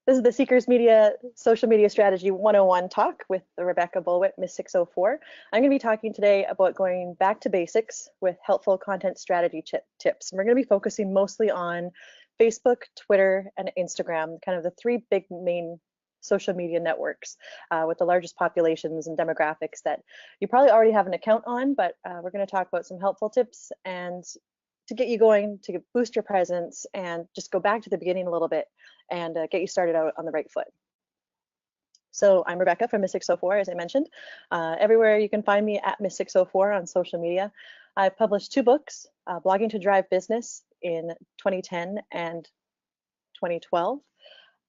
This is the Seekers Media Social Media Strategy 101 talk with Rebecca Bolwitt, Miss604. I'm going to be talking today about going back to basics with helpful content strategy tips. And we're going to be focusing mostly on Facebook, Twitter, and Instagram, kind of the three big main social media networks with the largest populations and demographics that you probably already have an account on, but we're going to talk about some helpful tips and to get you going, to boost your presence and just go back to the beginning a little bit and get you started out on the right foot. So I'm Rebecca from Miss604, as I mentioned. Everywhere you can find me at Miss604 on social media. I've published 2 books, Blogging to Drive Business in 2010 and 2012.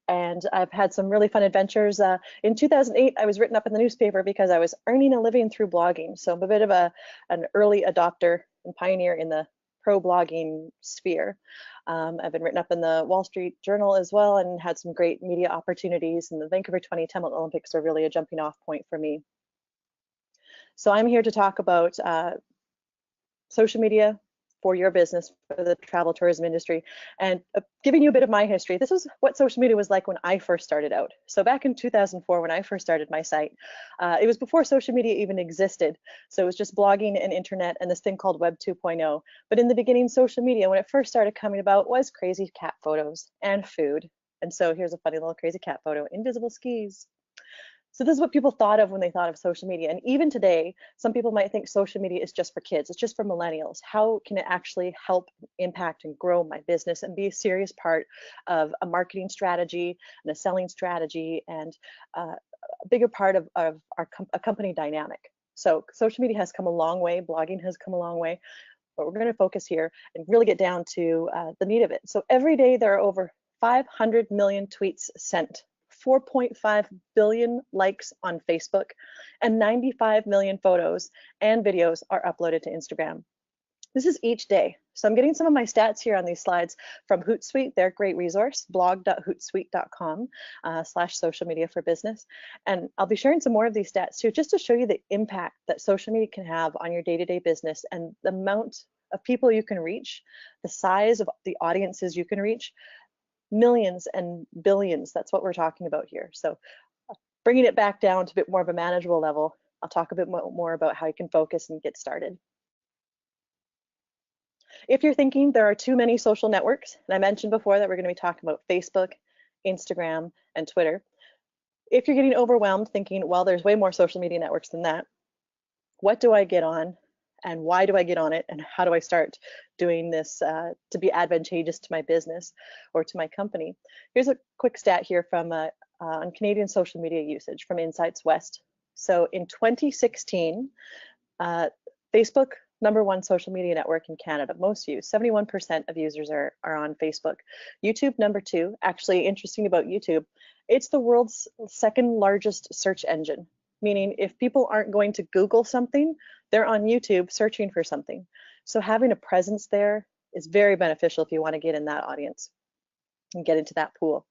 And I've had some really fun adventures. In 2008, I was written up in the newspaper because I was earning a living through blogging. So I'm a bit of an early adopter and pioneer in the pro-blogging sphere. I've been written up in the Wall Street Journal as well and had some great media opportunities, and the Vancouver 2010 Olympics are really a jumping off point for me. So I'm here to talk about social media for your business, for the travel tourism industry, and giving you a bit of my history. This is what social media was like when I first started out. So back in 2004, when I first started my site, it was before social media even existed. So it was just blogging and internet and this thing called Web 2.0. But in the beginning, social media, when it first started coming about, was crazy cat photos and food. And so here's a funny little crazy cat photo, invisible skis. So this is what people thought of when they thought of social media. And even today, some people might think social media is just for kids. It's just for millennials. How can it actually help impact and grow my business and be a serious part of a marketing strategy and a selling strategy and a bigger part of a company dynamic? So social media has come a long way. Blogging has come a long way. But we're going to focus here and really get down to the meat of it. So every day there are over 500 million tweets sent, 4.5 billion likes on Facebook, and 95 million photos and videos are uploaded to Instagram. This is each day. So I'm getting some of my stats here on these slides from Hootsuite, their great resource, blog.hootsuite.com /social media for business. And I'll be sharing some more of these stats too, just to show you the impact that social media can have on your day-to-day business and the amount of people you can reach, the size of the audiences you can reach. Millions and billions, that's what we're talking about here. So bringing it back down to a bit more of a manageable level, I'll talk a bit more about how you can focus and get started. If you're thinking there are too many social networks, and I mentioned before that we're going to be talking about Facebook, Instagram, and Twitter. If you're getting overwhelmed thinking, well, there's way more social media networks than that, what do I get on? And why do I get on it, and how do I start doing this to be advantageous to my business or to my company? Here's a quick stat here from on Canadian social media usage from Insights West. So in 2016, Facebook, #1 social media network in Canada, most used, 71% of users are on Facebook. YouTube, #2. Actually, interesting about YouTube, it's the world's second largest search engine. Meaning if people aren't going to Google something, they're on YouTube searching for something. So having a presence there is very beneficial if you want to get in that audience and get into that pool.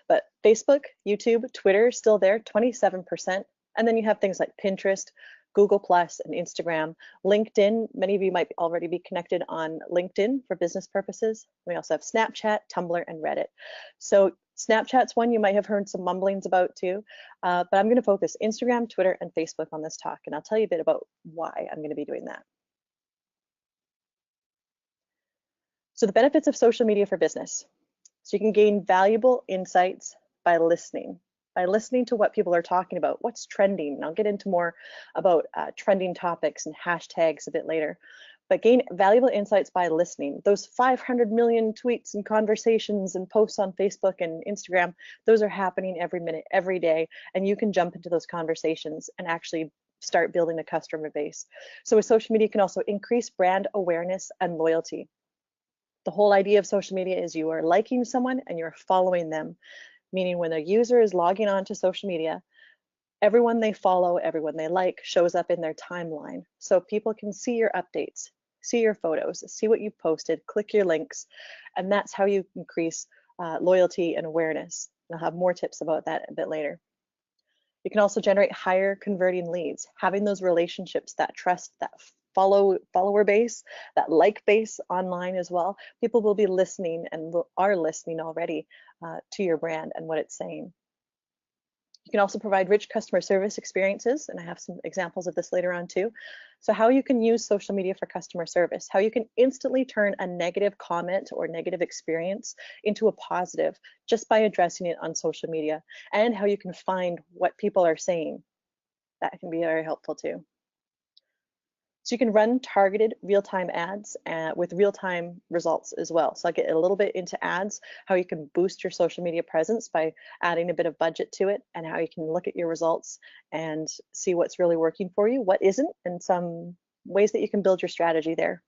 But Facebook, YouTube, Twitter still there, 27%. And then you have things like Pinterest, Google Plus, and Instagram. LinkedIn, many of you might already be connected on LinkedIn for business purposes. We also have Snapchat, Tumblr, and Reddit. So Snapchat's one you might have heard some mumblings about too, but I'm going to focus Instagram, Twitter, and Facebook on this talk, and I'll tell you a bit about why I'm going to be doing that. So the benefits of social media for business. So you can gain valuable insights by listening to what people are talking about, what's trending. And I'll get into more about trending topics and hashtags a bit later. But gain valuable insights by listening. Those 500 million tweets and conversations and posts on Facebook and Instagram, those are happening every minute, every day, and you can jump into those conversations and actually start building a customer base. So with social media, you can also increase brand awareness and loyalty. The whole idea of social media is you are liking someone and you're following them, meaning when a user is logging on to social media, everyone they follow, everyone they like shows up in their timeline. So people can see your updates, see your photos, see what you've posted, click your links, and that's how you increase loyalty and awareness. I'll have more tips about that a bit later. You can also generate higher converting leads, having those relationships, that trust, that follower base, that like base online as well. People will be listening and are listening already to your brand and what it's saying. You can also provide rich customer service experiences, and I have some examples of this later on too. So how you can use social media for customer service, how you can instantly turn a negative comment or negative experience into a positive just by addressing it on social media, and how you can find what people are saying. That can be very helpful too. So you can run targeted real-time ads with real-time results as well. So I get a little bit into ads, how you can boost your social media presence by adding a bit of budget to it, and how you can look at your results and see what's really working for you, what isn't, and some ways that you can build your strategy there.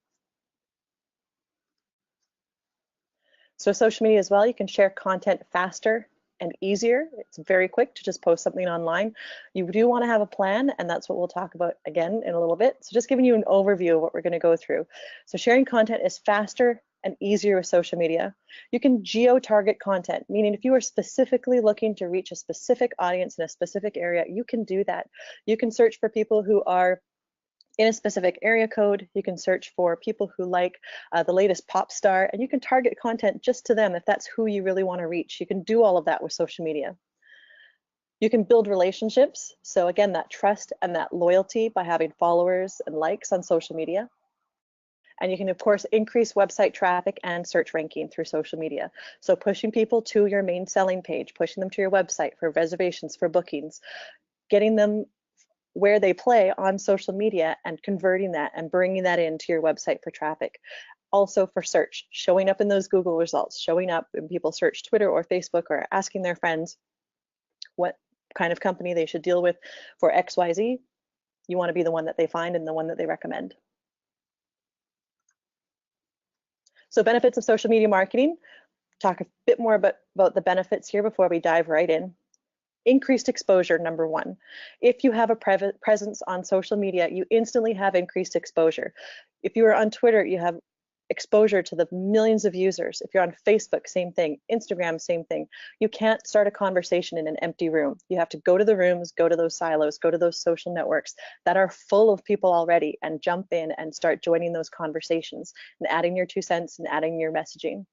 So social media as well, you can share content faster and easier. It's very quick to just post something online. You do want to have a plan, and that's what we'll talk about again in a little bit. So just giving you an overview of what we're going to go through. So sharing content is faster and easier with social media. You can geo-target content, meaning if you are specifically looking to reach a specific audience in a specific area, you can do that. You can search for people who are in a specific area code. You can search for people who like the latest pop star, and you can target content just to them if that's who you really want to reach. You can do all of that with social media. You can build relationships. So again, that trust and that loyalty by having followers and likes on social media. And you can, of course, increase website traffic and search ranking through social media. So pushing people to your main selling page, pushing them to your website for reservations, for bookings, getting them where they play on social media and converting that and bringing that into your website for traffic. Also for search, showing up in those Google results, showing up when people search Twitter or Facebook or asking their friends what kind of company they should deal with for XYZ. You want to be the one that they find and the one that they recommend. So benefits of social media marketing. Talk a bit more about the benefits here before we dive right in. Increased exposure, number one. If you have a presence on social media, you instantly have increased exposure. If you are on Twitter, you have exposure to the millions of users. If you're on Facebook, same thing. Instagram, same thing. You can't start a conversation in an empty room. You have to go to the rooms, go to those silos, go to those social networks that are full of people already, and jump in and start joining those conversations and adding your 2 cents and adding your messaging.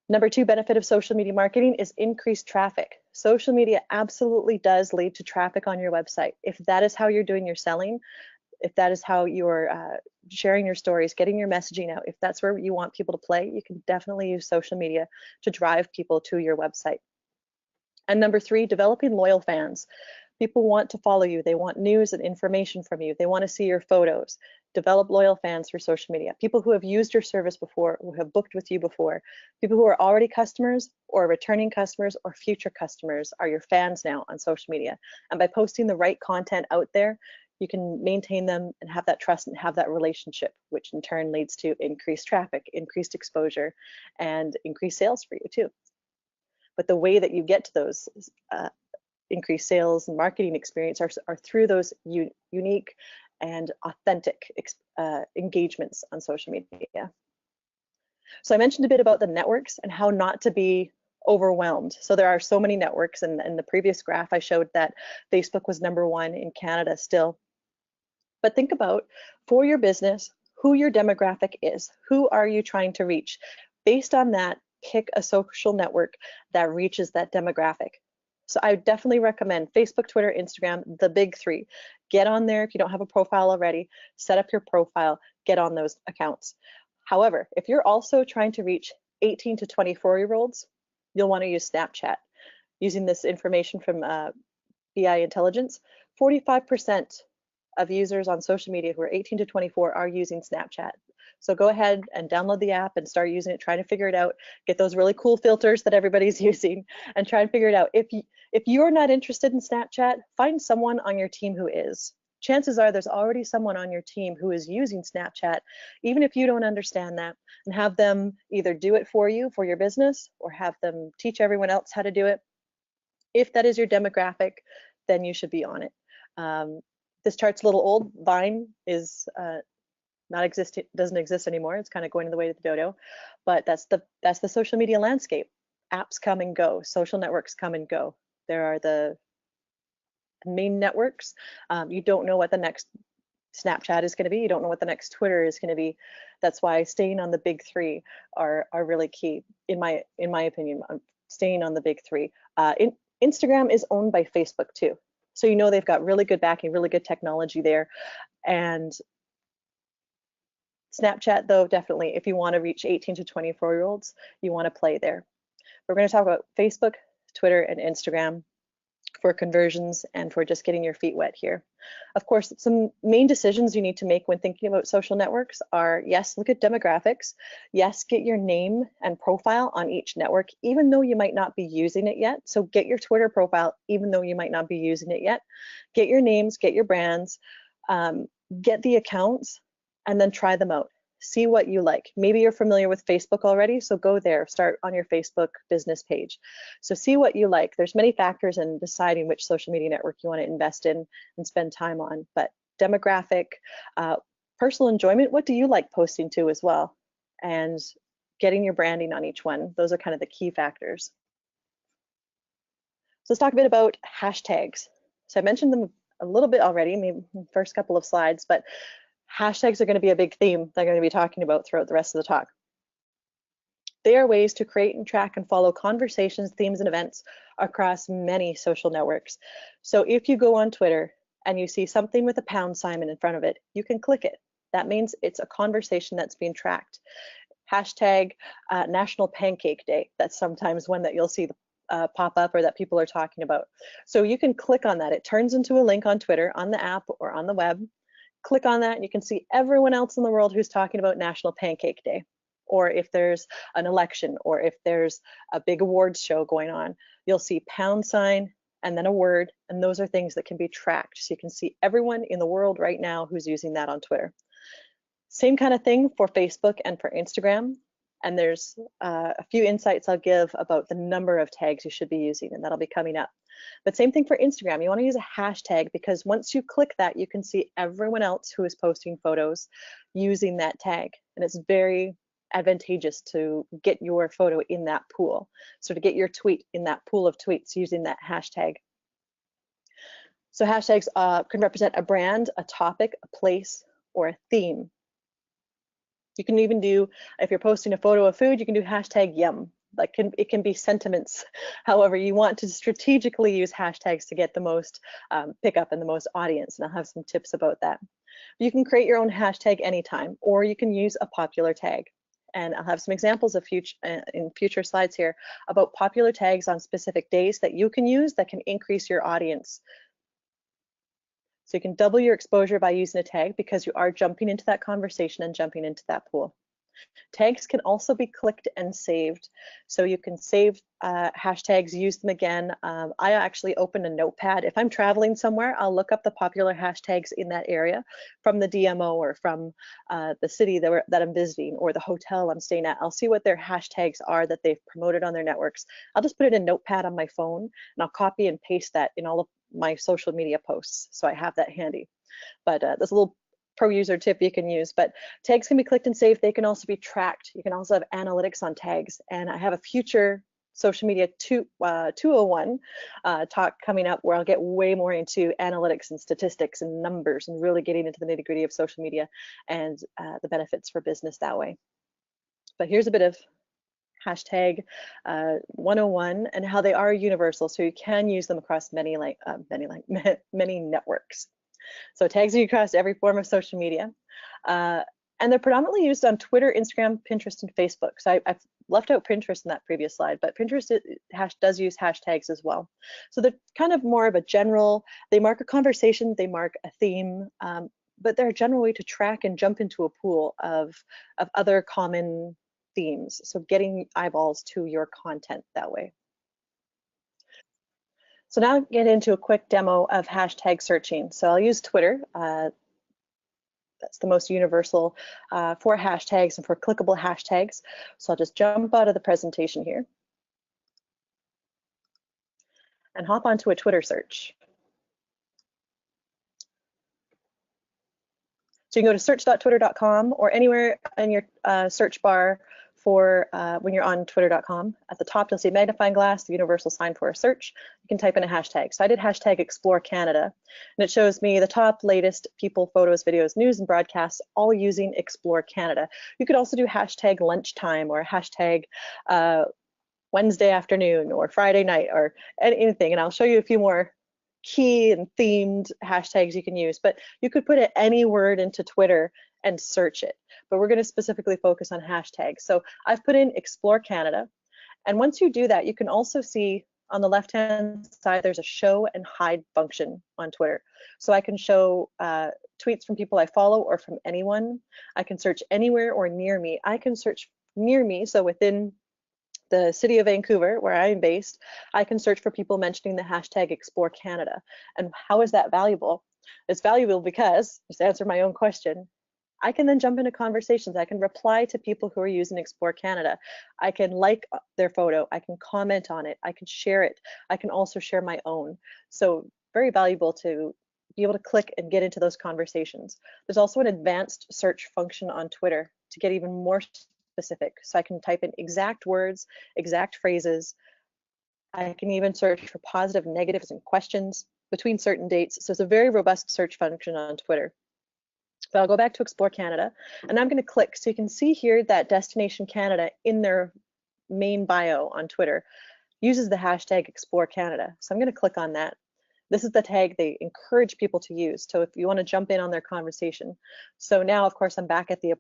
Number two benefit of social media marketing is increased traffic. Social media absolutely does lead to traffic on your website. If that is how you're doing your selling, if that is how you're sharing your stories, getting your messaging out, if that's where you want people to play, you can definitely use social media to drive people to your website. And number three, developing loyal fans. People want to follow you. They want news and information from you. They want to see your photos. Develop loyal fans through social media. People who have used your service before, who have booked with you before. People who are already customers or returning customers or future customers are your fans now on social media. And by posting the right content out there, you can maintain them and have that trust and have that relationship, which in turn leads to increased traffic, increased exposure, and increased sales for you too. But the way that you get to those increased sales and marketing experience are through those unique and authentic engagements on social media. So I mentioned a bit about the networks and how not to be overwhelmed. So there are so many networks, and in the previous graph I showed that Facebook was #1 in Canada still. But think about, for your business, who your demographic is. Who are you trying to reach? Based on that, pick a social network that reaches that demographic. So I definitely recommend Facebook, Twitter, Instagram, the big three. Get on there if you don't have a profile already. Set up your profile, get on those accounts. However, if you're also trying to reach 18 to 24-year-olds, you'll want to use Snapchat. Using this information from BI Intelligence, 45% of users on social media who are 18 to 24 are using Snapchat. So go ahead and download the app and start using it, try to figure it out, get those really cool filters that everybody's using, and try and figure it out. If you're not interested in Snapchat, find someone on your team who is. Chances are there's already someone on your team who is using Snapchat, even if you don't understand that, and have them either do it for you, for your business, or have them teach everyone else how to do it. If that is your demographic, then you should be on it. This chart's a little old. Vine is doesn't exist anymore. It's kind of going the way of the dodo, but that's the social media landscape. Apps come and go, social networks come and go. There are the main networks. You don't know what the next Snapchat is going to be. You don't know what the next Twitter is going to be. That's why staying on the big three are really key, in my opinion. Staying on the big three. Instagram is owned by Facebook too, so you know they've got really good backing, really good technology there. And Snapchat, though, definitely, if you want to reach 18 to 24-year-olds, you want to play there. We're going to talk about Facebook, Twitter, and Instagram for conversions and for just getting your feet wet here. Of course, some main decisions you need to make when thinking about social networks are, yes, look at demographics. Yes, get your name and profile on each network, even though you might not be using it yet. So get your Twitter profile, even though you might not be using it yet. Get your names, get your brands, get the accounts, and then try them out. See what you like. Maybe you're familiar with Facebook already, so go there, start on your Facebook business page. So see what you like. There's many factors in deciding which social media network you want to invest in and spend time on, but demographic, personal enjoyment, what do you like posting to as well? And getting your branding on each one. Those are kind of the key factors. So let's talk a bit about hashtags. So I mentioned them a little bit already, maybe the first couple of slides, but hashtags are going to be a big theme that I'm going to be talking about throughout the rest of the talk. They are ways to create and track and follow conversations, themes, and events across many social networks. So if you go on Twitter and you see something with a pound sign in front of it, you can click it. That means it's a conversation that's being tracked. Hashtag National Pancake Day. That's sometimes one that you'll see pop up or that people are talking about. So you can click on that. It turns into a link on Twitter, on the app, or on the web. Click on that and you can see everyone else in the world who's talking about National Pancake Day, or if there's an election, or if there's a big awards show going on, you'll see pound sign and then a word, and those are things that can be tracked. So you can see everyone in the world right now who's using that on Twitter. Same kind of thing for Facebook and for Instagram. And there's a few insights I'll give about the number of tags you should be using, and that'll be coming up. But same thing for Instagram. You want to use a hashtag because once you click that, you can see everyone else who is posting photos using that tag. And it's very advantageous to get your photo in that pool. So to get your tweet in that pool of tweets using that hashtag. So hashtags can represent a brand, a topic, a place, or a theme. You can even do, if you're posting a photo of food, you can do hashtag yum. It can be sentiments. However, you want to strategically use hashtags to get the most pickup and the most audience, and I'll have some tips about that. You can create your own hashtag anytime, or you can use a popular tag. And I'll have some examples of in future slides here about popular tags on specific days that you can use that can increase your audience. So you can double your exposure by using a tag because you are jumping into that conversation and jumping into that pool. Tags can also be clicked and saved. So you can save hashtags, use them again. I actually open a notepad. If I'm traveling somewhere, I'll look up the popular hashtags in that area from the DMO or from the city that I'm visiting or the hotel I'm staying at. I'll see what their hashtags are that they've promoted on their networks. I'll just put it in a notepad on my phone and I'll copy and paste that in all of my social media posts. So I have that handy. But there's a little pro user tip you can use, but tags can be clicked and saved. They can also be tracked. You can also have analytics on tags. And I have a future social media 201 talk coming up where I'll get way more into analytics and statistics and numbers and really getting into the nitty gritty of social media and the benefits for business that way. But here's a bit of hashtag 101 and how they are universal. So you can use them across many networks. So tags are across every form of social media. And they're predominantly used on Twitter, Instagram, Pinterest, and Facebook. So I've left out Pinterest in that previous slide, but Pinterest does use hashtags as well. So they're kind of more of a general, they mark a conversation, they mark a theme, but they're a general way to track and jump into a pool of other common themes. So getting eyeballs to your content that way. So now I'll get into a quick demo of hashtag searching. So I'll use Twitter. That's the most universal for hashtags and for clickable hashtags. So I'll just jump out of the presentation here and hop onto a Twitter search. So you can go to search.twitter.com or anywhere in your search bar for when you're on twitter.com. At the top, you'll see a magnifying glass, the universal sign for a search. You can type in a hashtag. So I did hashtag Explore Canada, and it shows me the top latest people, photos, videos, news, and broadcasts, all using Explore Canada. You could also do hashtag lunchtime or hashtag Wednesday afternoon or Friday night or anything. And I'll show you a few more key and themed hashtags you can use, but you could put any word into Twitter and search it. But we're going to specifically focus on hashtags. So I've put in Explore Canada. And once you do that, you can also see on the left-hand side, there's a show and hide function on Twitter. So I can show tweets from people I follow or from anyone. I can search anywhere or near me. I can search near me, so within the city of Vancouver, where I am based, I can search for people mentioning the hashtag Explore Canada. And how is that valuable? It's valuable because, just to answer my own question, I can then jump into conversations. I can reply to people who are using Explore Canada. I can like their photo. I can comment on it. I can share it. I can also share my own. So very valuable to be able to click and get into those conversations. There's also an advanced search function on Twitter to get even more specific. So I can type in exact words, exact phrases. I can even search for positive, negatives, and questions between certain dates. So it's a very robust search function on Twitter. But I'll go back to Explore Canada, and I'm going to click. So you can see here that Destination Canada in their main bio on Twitter uses the hashtag Explore Canada. So I'm going to click on that. This is the tag they encourage people to use. So if you want to jump in on their conversation. So now, of course, I'm back at the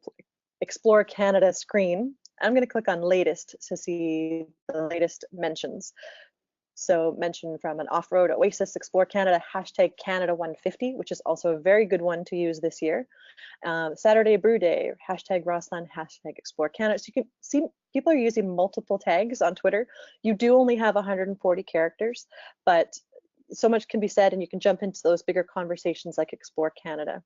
Explore Canada screen. I'm going to click on latest to see the latest mentions. So mention from an off-road Oasis, Explore Canada, hashtag Canada 150, which is also a very good one to use this year. Saturday Brew Day, hashtag Rossland, hashtag Explore Canada. So you can see people are using multiple tags on Twitter. You do only have 140 characters, but so much can be said, and you can jump into those bigger conversations like Explore Canada.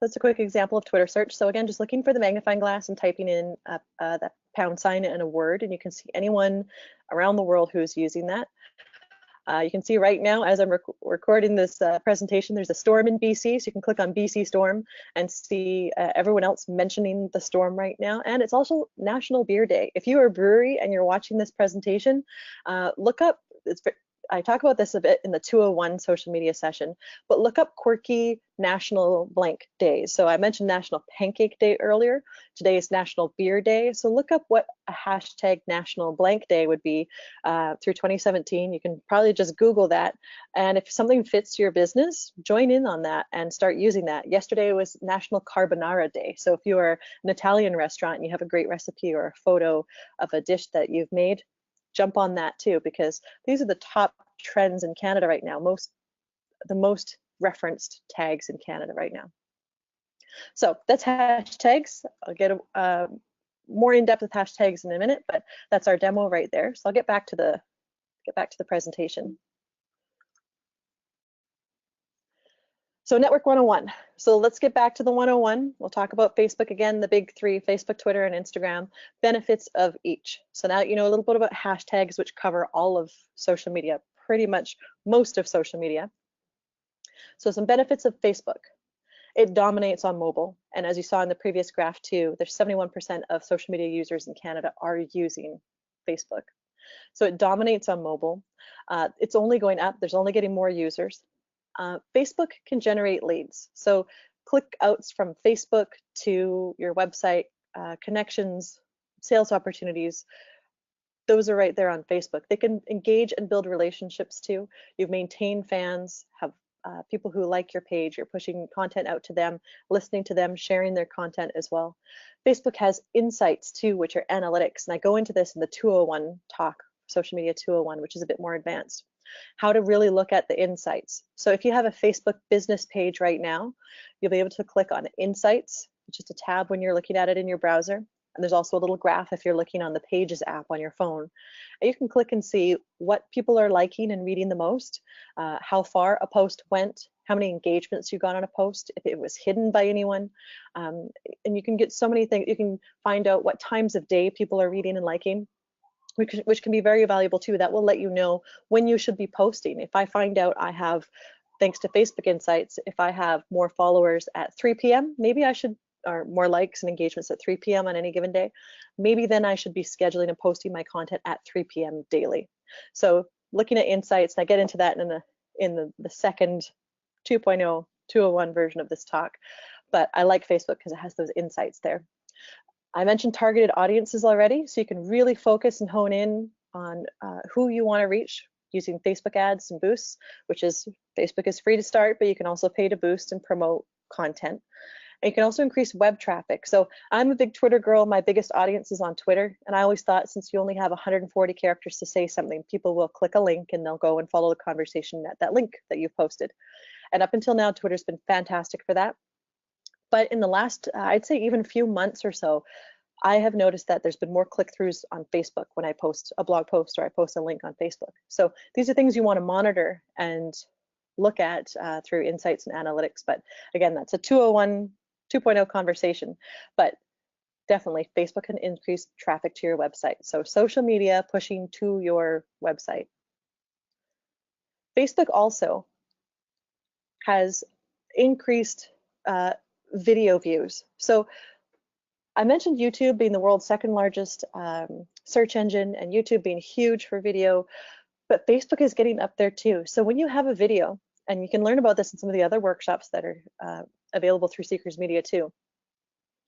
That's a quick example of Twitter search. So again, just looking for the magnifying glass and typing in that pound sign and a word, and you can see anyone around the world who's using that. You can see right now, as I'm recording this presentation, there's a storm in BC, so you can click on BC storm and see everyone else mentioning the storm right now. And it's also National Beer Day. If you are a brewery and you're watching this presentation, look up, I talk about this a bit in the 201 social media session, but look up quirky national blank days. So I mentioned National Pancake Day earlier. Today is National Beer Day. So look up what a hashtag national blank day would be through 2017. You can probably just Google that. And if something fits your business, join in on that and start using that. Yesterday was National Carbonara Day. So if you are an Italian restaurant and you have a great recipe or a photo of a dish that you've made, jump on that too, because these are the top trends in Canada right now, the most referenced tags in Canada right now. So that's hashtags. I'll get more in depth with hashtags in a minute, but that's our demo right there. So I'll get back to the presentation. So Network 101. So let's get back to the 101. We'll talk about Facebook again, the big three, Facebook, Twitter, and Instagram, benefits of each. So now you know a little bit about hashtags, which cover all of social media, pretty much most of social media. So some benefits of Facebook. It dominates on mobile. And as you saw in the previous graph too, there's 71% of social media users in Canada are using Facebook. So it dominates on mobile. It's only going up. There's only getting more users. Facebook can generate leads. So click outs from Facebook to your website, connections, sales opportunities, those are right there on Facebook. They can engage and build relationships too. You've maintained fans, have people who like your page, you're pushing content out to them, listening to them, sharing their content as well. Facebook has insights too, which are analytics. And I go into this in the 201 talk, Social Media 201, which is a bit more advanced. How to really look at the insights. So if you have a Facebook business page right now, you'll be able to click on Insights, which is a tab when you're looking at it in your browser. And there's also a little graph if you're looking on the Pages app on your phone. And you can click and see what people are liking and reading the most, how far a post went, how many engagements you got on a post, if it was hidden by anyone. And you can get so many things. You can find out what times of day people are reading and liking, which can be very valuable too. That will let you know when you should be posting. If I find out I have, thanks to Facebook Insights, if I have more followers at 3 p.m., maybe I should or more likes and engagements at 3 p.m. on any given day, maybe then I should be scheduling and posting my content at 3 p.m. daily. So looking at insights, and I get into that in the second 2.0, 201 version of this talk, but I like Facebook because it has those insights there. I mentioned targeted audiences already, so you can really focus and hone in on who you want to reach using Facebook ads and boosts, which is Facebook is free to start, but you can also pay to boost and promote content. And you can also increase web traffic. So I'm a big Twitter girl. My biggest audience is on Twitter. And I always thought since you only have 140 characters to say something, people will click a link and they'll go and follow the conversation at that link that you've posted. And up until now, Twitter's been fantastic for that. But in the last, I'd say even a few months or so, I have noticed that there's been more click-throughs on Facebook when I post a blog post or I post a link on Facebook. So these are things you want to monitor and look at through insights and analytics. But again, that's a 2.0 conversation. But definitely Facebook can increase traffic to your website. So social media pushing to your website. Facebook also has increased video views. So I mentioned YouTube being the world's second largest search engine and YouTube being huge for video, but Facebook is getting up there too. So when you have a video, and you can learn about this in some of the other workshops that are available through Seekers Media too,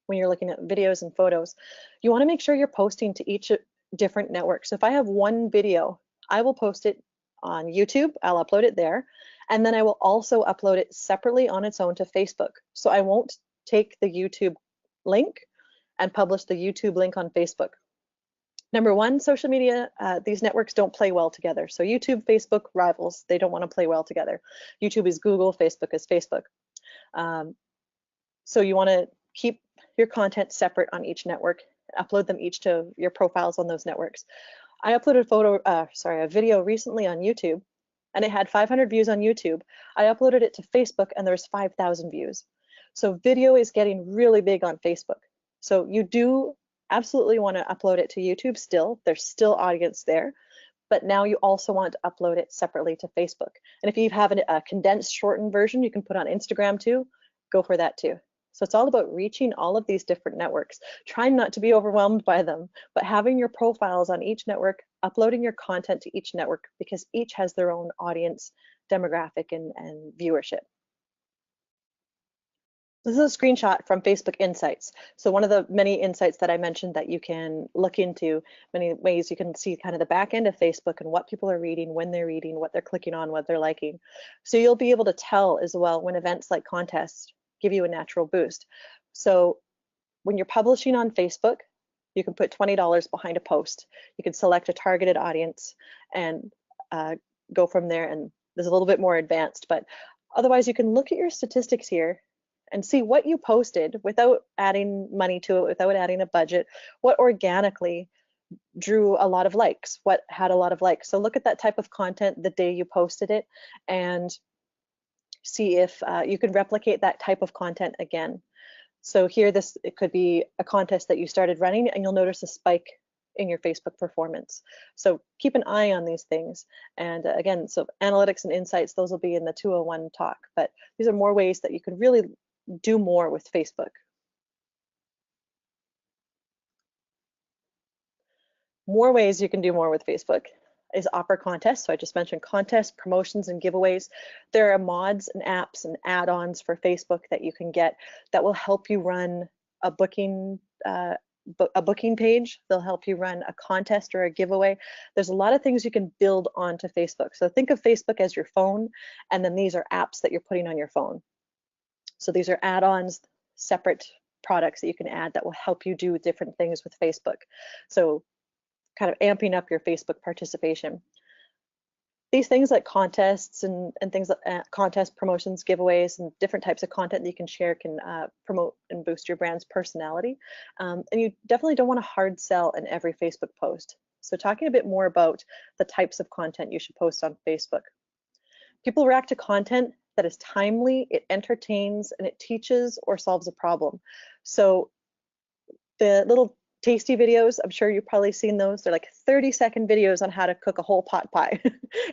when you're looking at videos and photos, you want to make sure you're posting to each different network. So if I have one video, I will post it on YouTube, I'll upload it there, and then I will also upload it separately on its own to Facebook. So I won't take the YouTube link and publish the YouTube link on Facebook. Number one, social media, these networks don't play well together. So YouTube, Facebook, rivals, they don't want to play well together. YouTube is Google, Facebook is Facebook. So you want to keep your content separate on each network, upload them each to your profiles on those networks. I uploaded a video recently on YouTube, and it had 500 views on YouTube. I uploaded it to Facebook, and there's 5,000 views. So video is getting really big on Facebook. So you do absolutely want to upload it to YouTube still. There's still audience there, but now you also want to upload it separately to Facebook. And if you have a condensed, shortened version, you can put on Instagram too, go for that too. So it's all about reaching all of these different networks, trying not to be overwhelmed by them, but having your profiles on each network, uploading your content to each network because each has their own audience demographic and viewership. This is a screenshot from Facebook Insights. So one of the many insights that I mentioned that you can look into, many ways you can see kind of the back end of Facebook and what people are reading, when they're reading, what they're clicking on, what they're liking. So you'll be able to tell as well when events like contests give you a natural boost. So when you're publishing on Facebook, you can put $20 behind a post. You can select a targeted audience and go from there. And there's a little bit more advanced, but otherwise you can look at your statistics here and see what you posted without adding money to it, without adding a budget, what organically drew a lot of likes, what had a lot of likes. So look at that type of content the day you posted it and see if you can replicate that type of content again. So here, it could be a contest that you started running and you'll notice a spike in your Facebook performance. So keep an eye on these things. And again, so analytics and insights, those will be in the 201 talk, but these are more ways that you can really do more with Facebook. More ways you can do more with Facebook is offer contests. So I just mentioned contests, promotions, and giveaways. There are mods and apps and add-ons for Facebook that you can get that will help you run a booking page. They'll help you run a contest or a giveaway. There's a lot of things you can build onto Facebook. So think of Facebook as your phone, and then these are apps that you're putting on your phone. So these are add-ons, separate products that you can add that will help you do different things with Facebook. So kind of amping up your Facebook participation. These things like contests and things like contest promotions, giveaways, and different types of content that you can share can promote and boost your brand's personality. And you definitely don't want to hard sell in every Facebook post. So talking a bit more about the types of content you should post on Facebook. People react to content that is timely, it entertains, and it teaches or solves a problem. So the little tasty videos. I'm sure you've probably seen those. They're like 30-second videos on how to cook a whole pot pie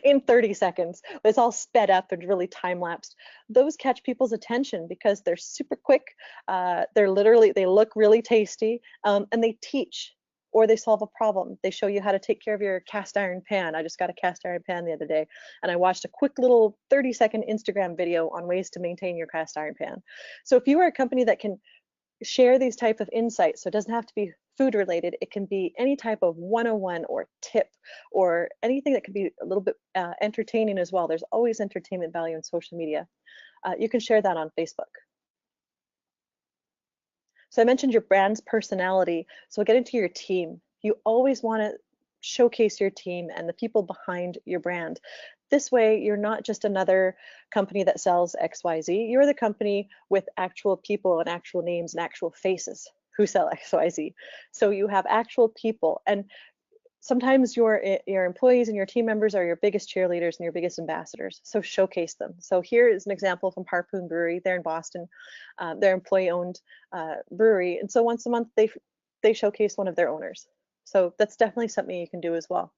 in 30 seconds. But it's all sped up and really time-lapsed. Those catch people's attention because they're super quick. They look really tasty, and they teach, or they solve a problem. They show you how to take care of your cast iron pan. I just got a cast iron pan the other day, and I watched a quick little 30-second Instagram video on ways to maintain your cast iron pan. So if you are a company that can share these type of insights, so it doesn't have to be food related, it can be any type of 101 or tip or anything that can be a little bit entertaining as well. There's always entertainment value in social media. You can share that on Facebook. So I mentioned your brand's personality, so we'll get into your team. You always want to showcase your team and the people behind your brand. This way, you're not just another company that sells XYZ. You're the company with actual people and actual names and actual faces who sell XYZ. So you have actual people, and sometimes your employees and your team members are your biggest cheerleaders and your biggest ambassadors. So showcase them. So here is an example from Harpoon Brewery. They're in Boston. They're employee-owned brewery, and so once a month they showcase one of their owners. So that's definitely something you can do as well.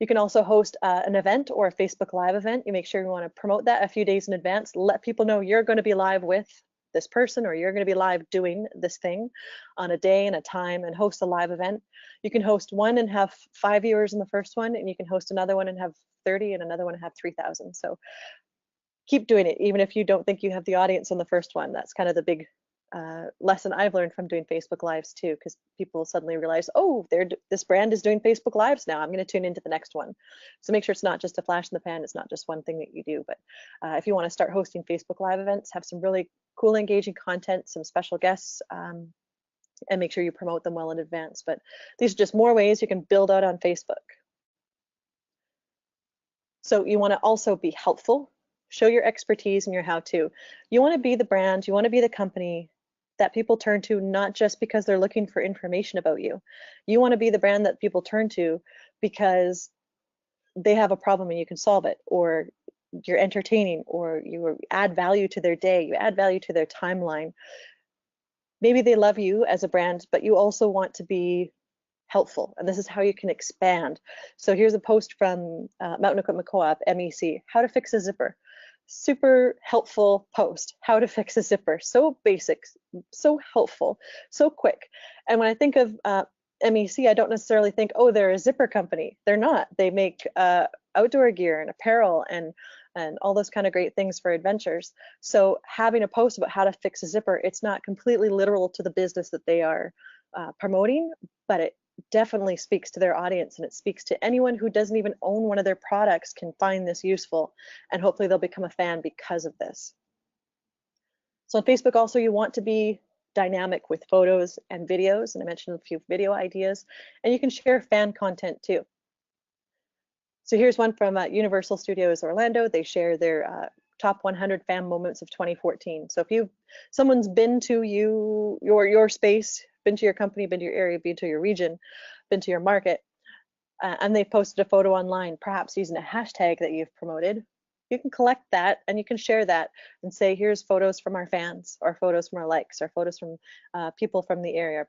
You can also host an event or a Facebook Live event. You make sure you want to promote that a few days in advance. Let people know you're going to be live with this person, or you're going to be live doing this thing on a day and a time, and host a live event. You can host one and have 5 viewers in the first one, and you can host another one and have 30, and another one and have 3,000. So keep doing it, even if you don't think you have the audience on the first one. That's kind of the big lesson I've learned from doing Facebook Lives too, because people suddenly realize, oh, this brand is doing Facebook Lives now. I'm going to tune into the next one. So make sure it's not just a flash in the pan. It's not just one thing that you do. But if you want to start hosting Facebook Live events, have some really cool, engaging content, some special guests, and make sure you promote them well in advance. But these are just more ways you can build out on Facebook. So you want to also be helpful. Show your expertise and your how-to. You want to be the brand, you want to be the company that people turn to, not just because they're looking for information about you. You want to be the brand that people turn to because they have a problem and you can solve it, or you're entertaining, or you add value to their day, you add value to their timeline. Maybe they love you as a brand, but you also want to be helpful, and this is how you can expand. So here's a post from Mountain Equipment Co-op, MEC, how to fix a zipper. Super helpful post, how to fix a zipper. So basic, so helpful, so quick. And when I think of MEC, I don't necessarily think, oh, they're a zipper company. They're not. They make outdoor gear and apparel and all those kind of great things for adventures. So having a post about how to fix a zipper, it's not completely literal to the business that they are promoting, but it definitely speaks to their audience, and it speaks to anyone who doesn't even own one of their products can find this useful, and hopefully they'll become a fan because of this. So on Facebook also, you want to be dynamic with photos and videos, and I mentioned a few video ideas, and you can share fan content too. So here's one from Universal Studios Orlando. They share their top 100 fan moments of 2014. So if someone's been to your space, been to your company, been to your area, been to your region, been to your market, and they've posted a photo online, perhaps using a hashtag that you've promoted, you can collect that and you can share that and say, here's photos from our fans, or photos from our likes, or photos from people from the area.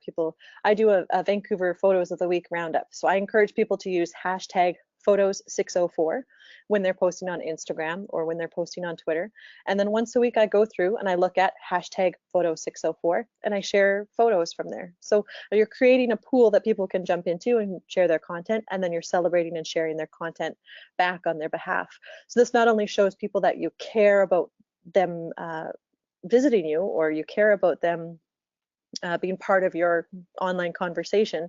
I do a Vancouver Photos of the Week roundup. So I encourage people to use hashtag Photos604 when they're posting on Instagram or when they're posting on Twitter. And then once a week I go through and I look at hashtag Photos604 and I share photos from there. So you're creating a pool that people can jump into and share their content, and then you're celebrating and sharing their content back on their behalf. So this not only shows people that you care about them visiting you, or you care about them being part of your online conversation,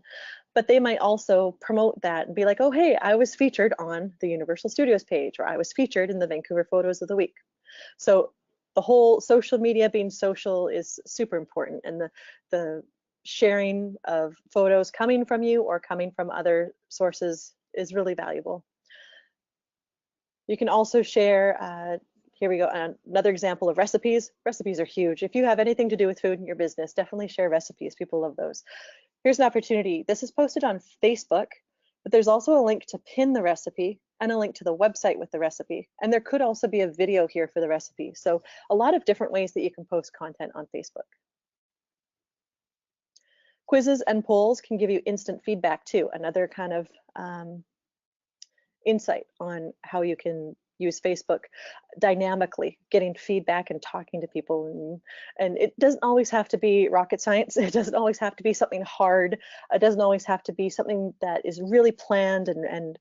but they might also promote that and be like, oh, hey, I was featured on the Universal Studios page, or I was featured in the Vancouver Photos of the Week. So the whole social media being social is super important, and the sharing of photos coming from you or coming from other sources is really valuable. You can also share, here we go, another example of recipes. Recipes are huge. If you have anything to do with food in your business, definitely share recipes. People love those. Here's an opportunity. This is posted on Facebook, but there's also a link to pin the recipe and a link to the website with the recipe. And there could also be a video here for the recipe. So a lot of different ways that you can post content on Facebook. Quizzes and polls can give you instant feedback too, another kind of insight on how you can use Facebook dynamically, getting feedback and talking to people. And it doesn't always have to be rocket science. It doesn't always have to be something hard. It doesn't always have to be something that is really planned and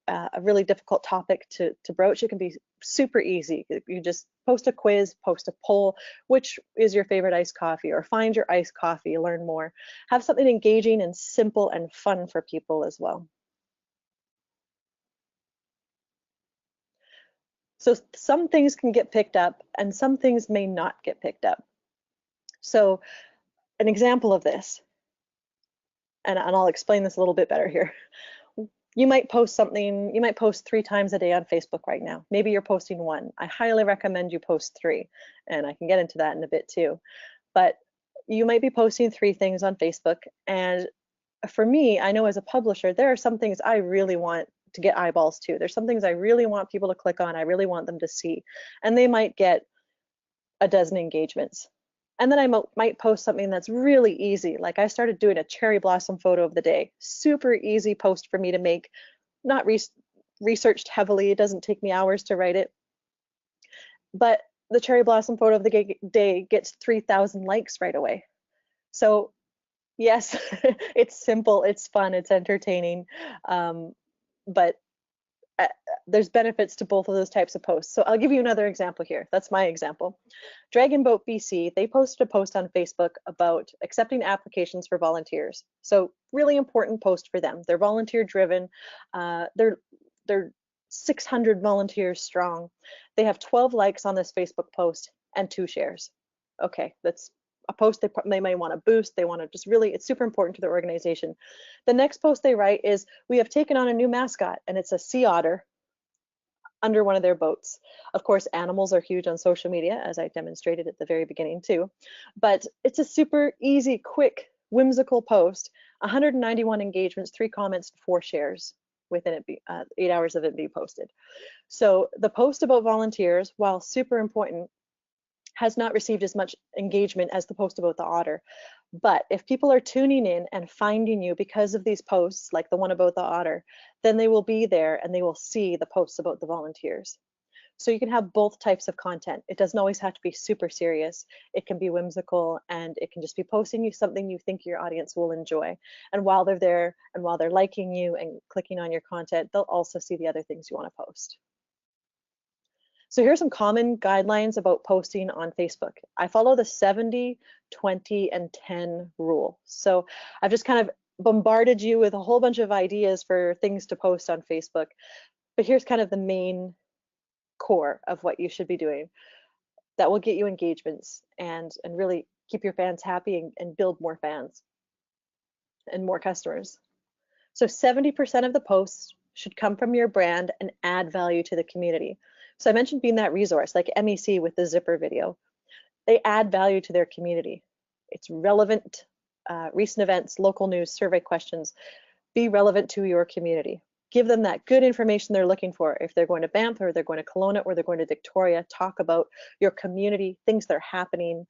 a really difficult topic to broach. It can be super easy. You just post a quiz, post a poll, which is your favorite iced coffee, or find your iced coffee, learn more. Have something engaging and simple and fun for people as well. So some things can get picked up and some things may not get picked up. So an example of this, and I'll explain this a little bit better here. You might post something, you might post 3 times a day on Facebook right now. Maybe you're posting 1. I highly recommend you post 3, and I can get into that in a bit too. But you might be posting 3 things on Facebook, and for me, I know as a publisher, there are some things I really want to get eyeballs to. There's some things I really want people to click on, I really want them to see, and they might get a dozen engagements. And then I might post something that's really easy. Like I started doing a cherry blossom photo of the day. Super easy post for me to make, not researched heavily. It doesn't take me hours to write it. But the cherry blossom photo of the day gets 3,000 likes right away. So yes, it's simple, it's fun, it's entertaining, but there's benefits to both of those types of posts. So I'll give you another example here. That's my example. Dragon Boat BC, they posted a post on Facebook about accepting applications for volunteers. So really important post for them. They're volunteer driven. They're 600 volunteers strong. They have 12 likes on this Facebook post and 2 shares. Okay, that's a post they may want to boost. They want to just really, it's super important to their organization. The next post they write is, we have taken on a new mascot, and it's a sea otter under one of their boats. Of course, animals are huge on social media, as I demonstrated at the very beginning too, but it's a super easy, quick, whimsical post. 191 engagements, 3 comments, 4 shares within it 8 hours of it being posted. So the post about volunteers, while super important, has not received as much engagement as the post about the otter. But if people are tuning in and finding you because of these posts, like the one about the otter, then they will be there and they will see the posts about the volunteers. So you can have both types of content. It doesn't always have to be super serious. It can be whimsical, and it can just be posting you something you think your audience will enjoy. And while they're there and while they're liking you and clicking on your content, they'll also see the other things you want to post. So here's some common guidelines about posting on Facebook. I follow the 70, 20, and 10 rule. So I've just kind of bombarded you with a whole bunch of ideas for things to post on Facebook, but here's kind of the main core of what you should be doing that will get you engagements and really keep your fans happy and build more fans and more customers. So 70% of the posts should come from your brand and add value to the community. So I mentioned being that resource, like MEC with the zipper video. They add value to their community. It's relevant, recent events, local news, survey questions. Be relevant to your community. Give them that good information they're looking for. If they're going to Banff, or they're going to Kelowna, or they're going to Victoria, talk about your community, things that are happening.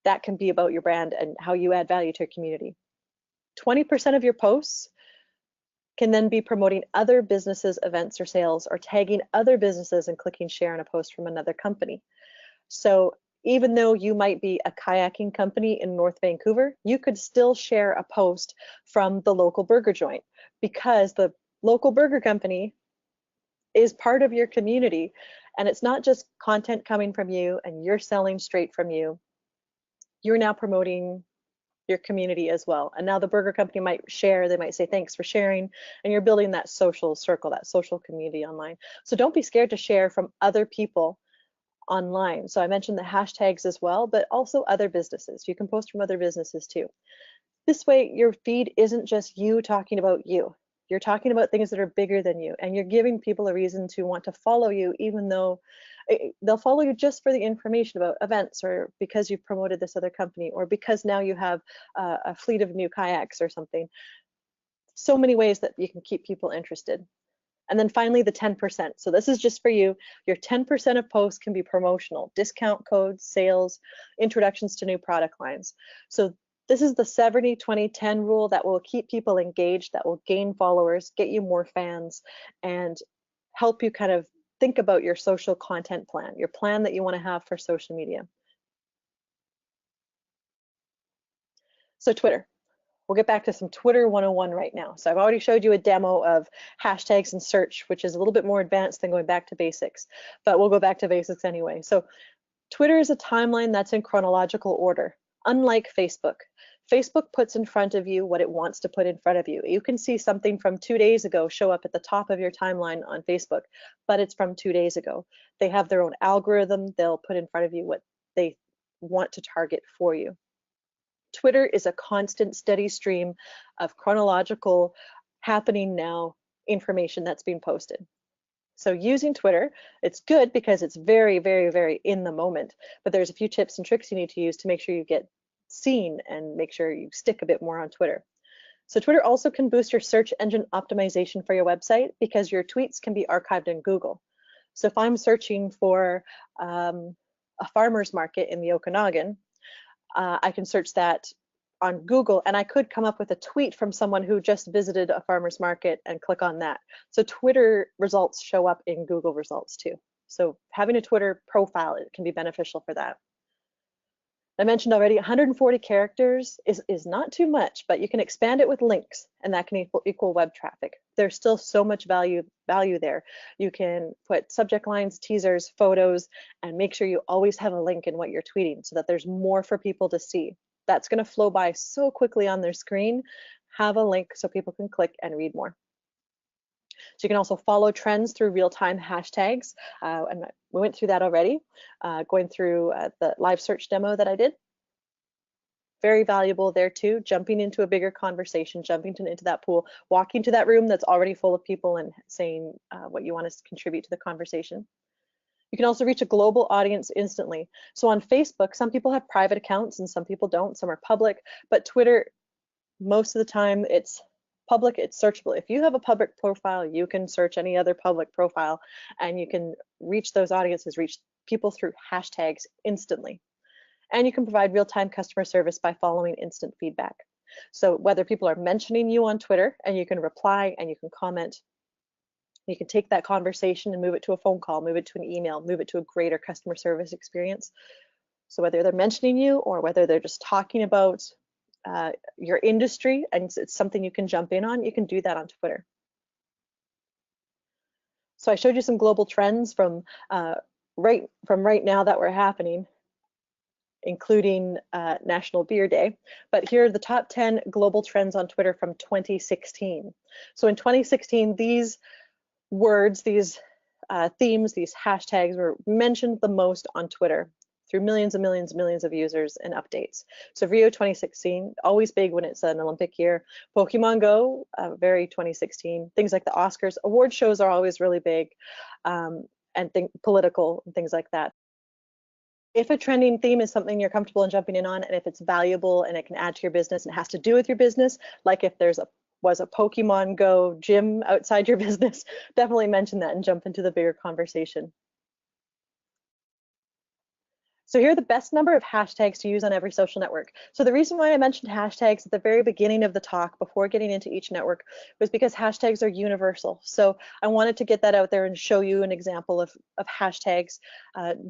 That can be about your brand and how you add value to your community. 20% of your posts can then be promoting other businesses, events, or sales, or tagging other businesses and clicking share on a post from another company. So even though you might be a kayaking company in North Vancouver, you could still share a post from the local burger joint, because the local burger company is part of your community, and it's not just content coming from you and you're selling straight from you. You're now promoting your community as well. And now the burger company might share, they might say thanks for sharing, and you're building that social circle, that social community online. So don't be scared to share from other people online. So I mentioned the hashtags as well, but also other businesses. You can post from other businesses too. This way your feed isn't just you talking about you. You're talking about things that are bigger than you, and you're giving people a reason to want to follow you, even though they'll follow you just for the information about events, or because you've promoted this other company, or because now you have a fleet of new kayaks or something. So many ways that you can keep people interested. And then finally, the 10%. So this is just for you. Your 10% of posts can be promotional, discount codes, sales, introductions to new product lines. So This is the 70-20-10 rule that will keep people engaged, that will gain followers, get you more fans, and help you kind of think about your social content plan, your plan that you want to have for social media. So Twitter. We'll get back to some Twitter 101 right now. So I've already showed you a demo of hashtags and search, which is a little bit more advanced than going back to basics, but we'll go back to basics anyway. So Twitter is a timeline that's in chronological order, unlike Facebook. Facebook puts in front of you what it wants to put in front of you. You can see something from 2 days ago show up at the top of your timeline on Facebook, but it's from 2 days ago. They have their own algorithm. They'll put in front of you what they want to target for you. Twitter is a constant, steady stream of chronological, happening now information that's being posted. So using Twitter, it's good because it's very, very, very in the moment, but there's a few tips and tricks you need to use to make sure you get seen and make sure you stick a bit more on Twitter. So Twitter also can boost your search engine optimization for your website because your tweets can be archived in Google. So if I'm searching for a farmer's market in the Okanagan, I can search that on Google and I could come up with a tweet from someone who just visited a farmer's market and click on that. So Twitter results show up in Google results too. So having a Twitter profile, it can be beneficial for that. I mentioned already 140 characters is not too much, but you can expand it with links and that can equal web traffic. There's still so much value there. You can put subject lines, teasers, photos, and make sure you always have a link in what you're tweeting so that there's more for people to see. That's going to flow by so quickly on their screen. Have a link so people can click and read more. So you can also follow trends through real-time hashtags. And we went through that already, going through the live search demo that I did. Very valuable there too, jumping into a bigger conversation, jumping into that pool, walking to that room that's already full of people and saying what you want to contribute to the conversation. You can also reach a global audience instantly. So on Facebook, some people have private accounts and some people don't, some are public, but Twitter, most of the time it's public, it's searchable. If you have a public profile, you can search any other public profile and you can reach those audiences, reach people through hashtags instantly. And you can provide real-time customer service by following instant feedback. So whether people are mentioning you on Twitter and you can reply and you can comment, you can take that conversation and move it to a phone call, move it to an email, move it to a greater customer service experience. So whether they're mentioning you or whether they're just talking about your industry and it's something you can jump in on, you can do that on Twitter. So I showed you some global trends from right now that were happening, including National Beer Day. But here are the top 10 global trends on Twitter from 2016. So in 2016, these words, these themes, these hashtags were mentioned the most on Twitter through millions and millions and millions of users and updates. So Rio 2016, always big when it's an Olympic year. Pokemon Go, very 2016. Things like the Oscars, award shows are always really big, and political and things like that. If a trending theme is something you're comfortable in jumping in on, and if it's valuable and it can add to your business and it has to do with your business, like if was a Pokemon Go gym outside your business, definitely mention that and jump into the bigger conversation. So here are the best number of hashtags to use on every social network. So the reason why I mentioned hashtags at the very beginning of the talk before getting into each network was because hashtags are universal. So I wanted to get that out there and show you an example of hashtags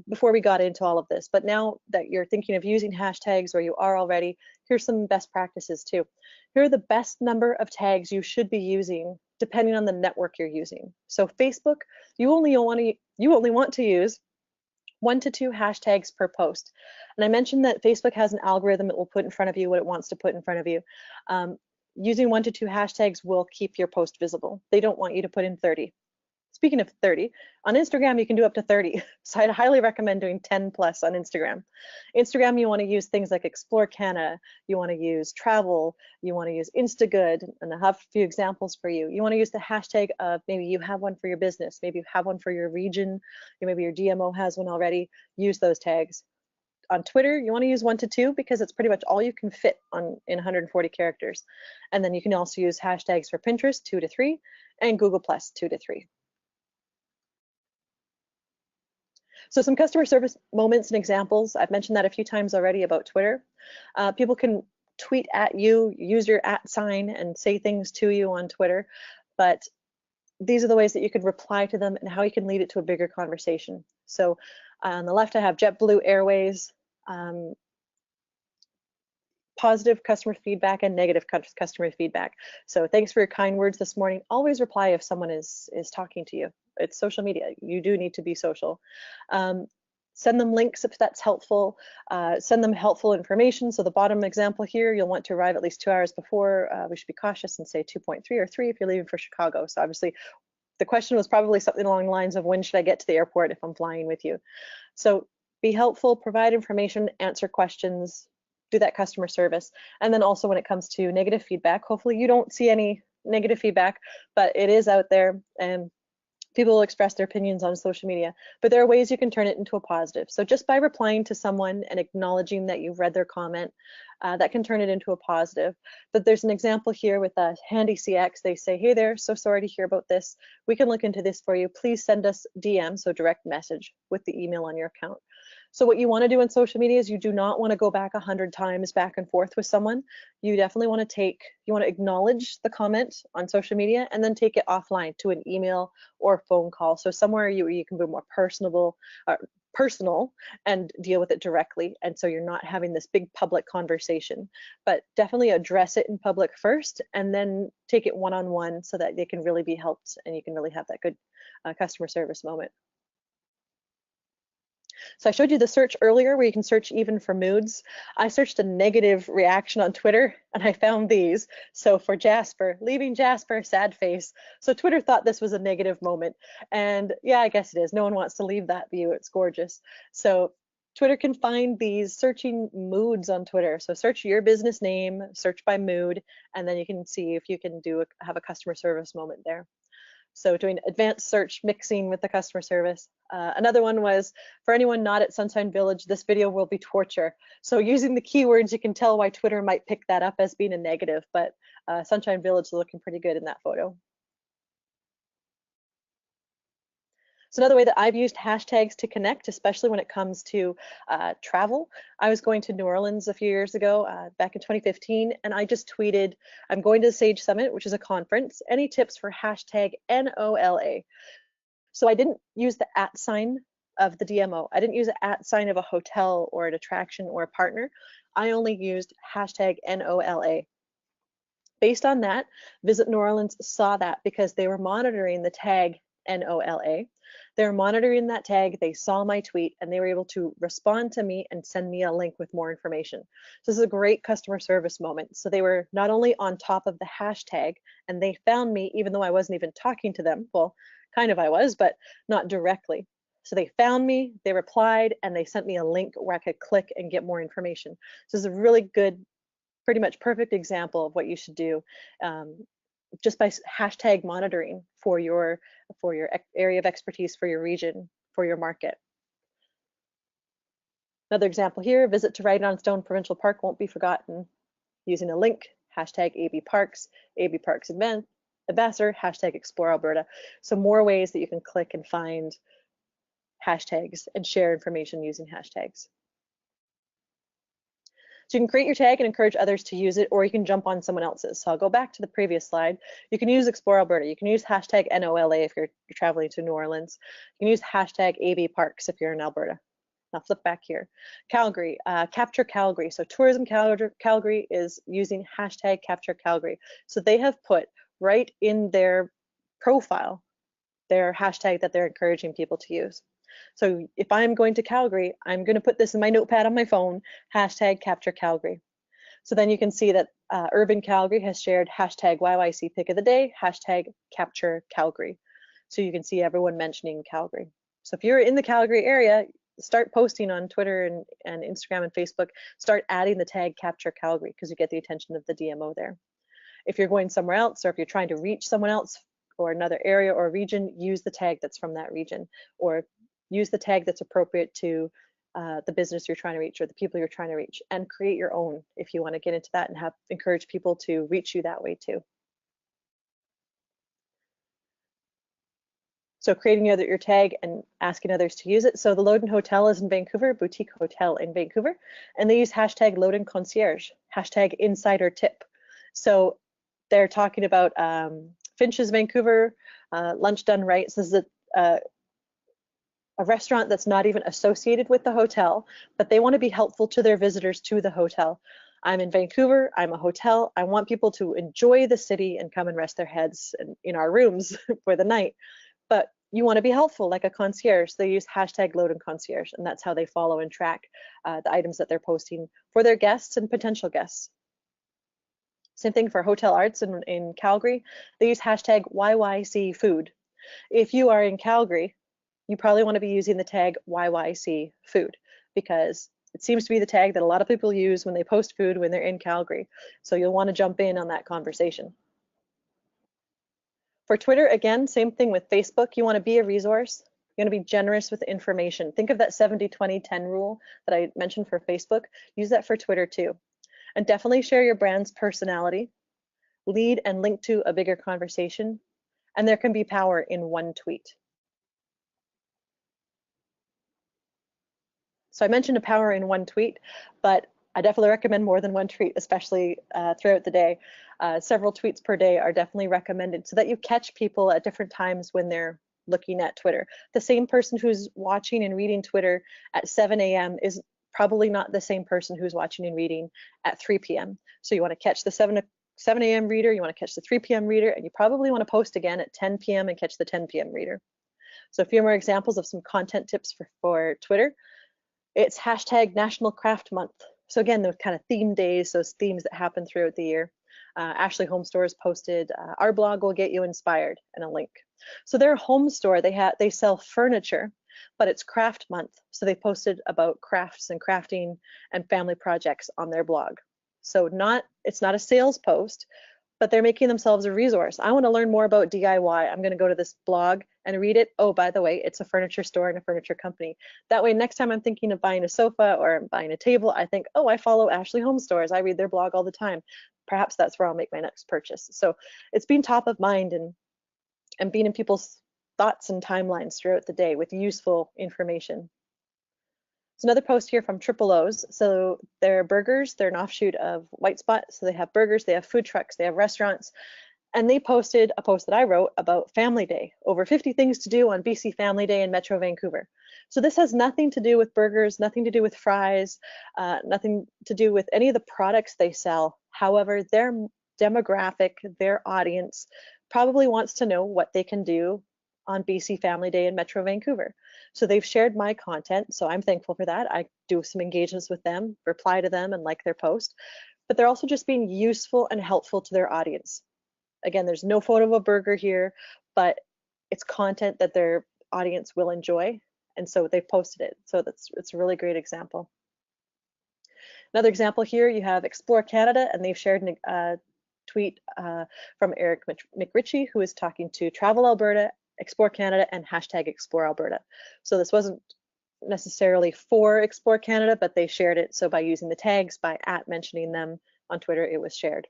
before we got into all of this. But now that you're thinking of using hashtags or you are already, here's some best practices too. Here are the best number of tags you should be using depending on the network you're using. So Facebook, you only want to use 1 to 2 hashtags per post. And I mentioned that Facebook has an algorithm that will put in front of you what it wants to put in front of you. Using 1 to 2 hashtags will keep your post visible. They don't want you to put in 30. Speaking of 30, on Instagram, you can do up to 30. So I'd highly recommend doing 10 plus on Instagram. Instagram, you want to use things like Explore Canada, you want to use travel, you want to use Instagood, and I have a few examples for you. You want to use the hashtag of maybe you have one for your business, maybe you have one for your region, maybe your DMO has one already, use those tags. On Twitter, you want to use 1 to 2 because it's pretty much all you can fit in 140 characters. And then you can also use hashtags for Pinterest, 2 to 3, and Google Plus, 2 to 3. So some customer service moments and examples. I've mentioned that a few times already about Twitter. People can tweet at you, use your @ sign and say things to you on Twitter, but these are the ways that you could reply to them and how you can lead it to a bigger conversation. So on the left, I have JetBlue Airways, positive customer feedback and negative customer feedback. So thanks for your kind words this morning. Always reply if someone is talking to you. It's social media. You do need to be social. Send them links if that's helpful. Send them helpful information. So the bottom example here, you'll want to arrive at least 2 hours before. We should be cautious and say 2.3 or 3 if you're leaving for Chicago. So obviously the question was probably something along the lines of when should I get to the airport if I'm flying with you? So be helpful, provide information, answer questions, do that customer service. And then also when it comes to negative feedback, hopefully you don't see any negative feedback, but it is out there and people will express their opinions on social media, but there are ways you can turn it into a positive. So just by replying to someone and acknowledging that you've read their comment, that can turn it into a positive. But there's an example here with Handy CX. They say, hey there, so sorry to hear about this. We can look into this for you. Please send us DM, so direct message with the email on your account. So what you want to do in social media is you do not want to go back 100 times back and forth with someone. You definitely want to acknowledge the comment on social media and then take it offline to an email or a phone call. So somewhere you can be more personal and deal with it directly. And so you're not having this big public conversation, but definitely address it in public first and then take it one-on-one so that they can really be helped and you can really have that good customer service moment. So I showed you the search earlier where you can search even for moods. I searched a negative reaction on Twitter and I found these. So for Jasper, leaving Jasper, sad face. So Twitter thought this was a negative moment. And yeah, I guess it is. No one wants to leave that view. It's gorgeous. So Twitter can find these searching moods on Twitter. So search your business name, search by mood, and then you can see if you can have a customer service moment there. So doing advanced search mixing with the customer service. Another one was, for anyone not at Sunshine Village, this video will be torture. So using the keywords, you can tell why Twitter might pick that up as being a negative, but Sunshine Village is looking pretty good in that photo. So another way that I've used hashtags to connect, especially when it comes to travel. I was going to New Orleans a few years ago, back in 2015, and I just tweeted, I'm going to the Sage Summit, which is a conference. Any tips for hashtag NOLA? So I didn't use the @ sign of the DMO. I didn't use the @ sign of a hotel or an attraction or a partner. I only used hashtag NOLA. Based on that, Visit New Orleans saw that because they were monitoring the tag NOLA. They were monitoring that tag, they saw my tweet, and they were able to respond to me and send me a link with more information. So this is a great customer service moment. So they were not only on top of the hashtag, and they found me even though I wasn't even talking to them. Well, kind of I was, but not directly. So they found me, they replied, and they sent me a link where I could click and get more information. So this is a really good, pretty much perfect example of what you should do just by hashtag monitoring for your area of expertise, for your region, for your market. Another example here, visit to Write on Stone Provincial Park won't be forgotten. Using a link, hashtag AB Parks Ambassador, hashtag Explore Alberta. So more ways that you can click and find hashtags and share information using hashtags. So you can create your tag and encourage others to use it, or you can jump on someone else's. So I'll go back to the previous slide. You can use Explore Alberta. You can use hashtag NOLA if you're traveling to New Orleans. You can use hashtag AB Parks if you're in Alberta. I'll flip back here. Calgary, Capture Calgary. So Tourism Calgary is using hashtag Capture Calgary. So they have put right in their profile their hashtag that they're encouraging people to use. So if I'm going to Calgary, I'm going to put this in my notepad on my phone, hashtag Capture Calgary. So then you can see that Urban Calgary has shared hashtag YYC Pick of the Day, hashtag Capture Calgary. So you can see everyone mentioning Calgary. So if you're in the Calgary area, start posting on Twitter and Instagram and Facebook, start adding the tag Capture Calgary because you get the attention of the DMO there. If you're going somewhere else or if you're trying to reach someone else or another area or region, use the tag that's from that region, or use the tag that's appropriate to the business you're trying to reach or the people you're trying to reach, and create your own if you want to get into that and encourage people to reach you that way too. So creating your tag and asking others to use it. So the Loden Hotel is in Vancouver, boutique hotel in Vancouver, and they use hashtag Loden Concierge, hashtag insider tip. So they're talking about Finch's Vancouver, lunch done right. So this is a restaurant that's not even associated with the hotel, but they want to be helpful to their visitors to the hotel. I'm in Vancouver, I'm a hotel, I want people to enjoy the city and come and rest their heads in our rooms for the night. But you want to be helpful like a concierge. They use hashtag Loden Concierge, and that's how they follow and track the items that they're posting for their guests and potential guests. Same thing for Hotel Arts in Calgary. They use hashtag YYC Food. If you are in Calgary, you probably want to be using the tag YYC Food, because it seems to be the tag that a lot of people use when they post food when they're in Calgary. So you'll want to jump in on that conversation. For Twitter, again, same thing with Facebook. You want to be a resource. You want to be generous with information. Think of that 70-20-10 rule that I mentioned for Facebook. Use that for Twitter too. And definitely share your brand's personality. Lead and link to a bigger conversation. And there can be power in one tweet. So I mentioned a power in one tweet, but I definitely recommend more than one tweet, especially throughout the day. Several tweets per day are definitely recommended so that you catch people at different times when they're looking at Twitter. The same person who's watching and reading Twitter at 7 a.m. is probably not the same person who's watching and reading at 3 p.m. So you want to catch the 7 a.m. reader, you want to catch the 3 p.m. reader, and you probably want to post again at 10 p.m. and catch the 10 p.m. reader. So a few more examples of some content tips for Twitter. It's hashtag National Craft Month. So again, those kind of theme days, those themes that happen throughout the year. Ashley Home Stores posted, our blog will get you inspired, and a link. So their home store, they sell furniture, but it's craft month. So they posted about crafts and crafting and family projects on their blog. So it's not a sales post, but they're making themselves a resource. I want to learn more about DIY. I'm going to go to this blog and read it. Oh, by the way, it's a furniture store and a furniture company. That way, next time I'm thinking of buying a sofa or I'm buying a table, I think, oh, I follow Ashley Home Stores. I read their blog all the time. Perhaps that's where I'll make my next purchase. So it's being top of mind and being in people's thoughts and timelines throughout the day with useful information. There's another post here from Triple O's. So they're burgers, they're an offshoot of White Spot. So they have burgers, they have food trucks, they have restaurants. And they posted a post that I wrote about Family Day, over 50 things to do on BC Family Day in Metro Vancouver. So this has nothing to do with burgers, nothing to do with fries, nothing to do with any of the products they sell. However, their demographic, their audience probably wants to know what they can do on BC Family Day in Metro Vancouver. So they've shared my content, so I'm thankful for that. I do some engagements with them, reply to them and like their post, but they're also just being useful and helpful to their audience. Again, there's no photo of a burger here, but it's content that their audience will enjoy, and so they've posted it. So it's a really great example. Another example here, you have Explore Canada, and they've shared a tweet from Eric McRitchie, who is talking to Travel Alberta, Explore Canada, and hashtag Explore Alberta. So this wasn't necessarily for Explore Canada, but they shared it. So by using the tags, by mentioning them on Twitter, it was shared.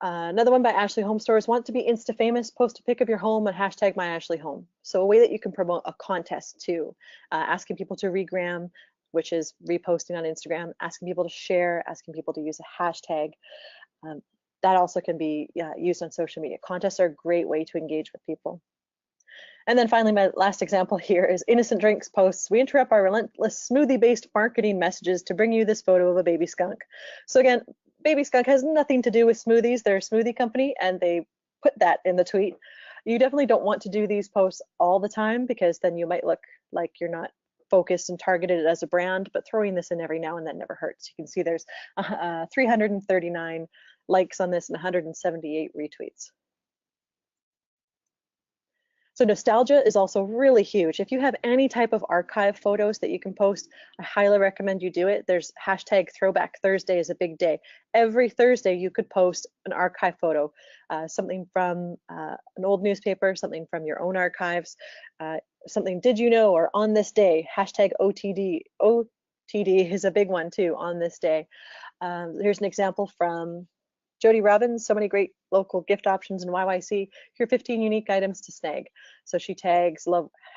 Another one by Ashley Home Stores, want to be Insta famous, post a pic of your home and hashtag my Ashley Home. So a way that you can promote a contest too, asking people to regram, which is reposting on Instagram, asking people to share, asking people to use a hashtag. That also can be used on social media. Contests are a great way to engage with people. And then finally, my last example here is Innocent Drinks posts. We interrupt our relentless smoothie-based marketing messages to bring you this photo of a baby skunk. So again, Baby Skunk has nothing to do with smoothies. They're a smoothie company, and they put that in the tweet. You definitely don't want to do these posts all the time, because then you might look like you're not focused and targeted as a brand, but throwing this in every now and then never hurts. You can see there's 339 likes on this and 178 retweets. So nostalgia is also really huge. If you have any type of archive photos that you can post, I highly recommend you do it. There's hashtag Throwback Thursday is a big day. Every Thursday you could post an archive photo, something from an old newspaper, something from your own archives, something did you know, or on this day, hashtag OTD. OTD is a big one too, on this day. Here's an example from Jody Robbins, so many great local gift options in YYC. Here are 15 unique items to snag. So she tags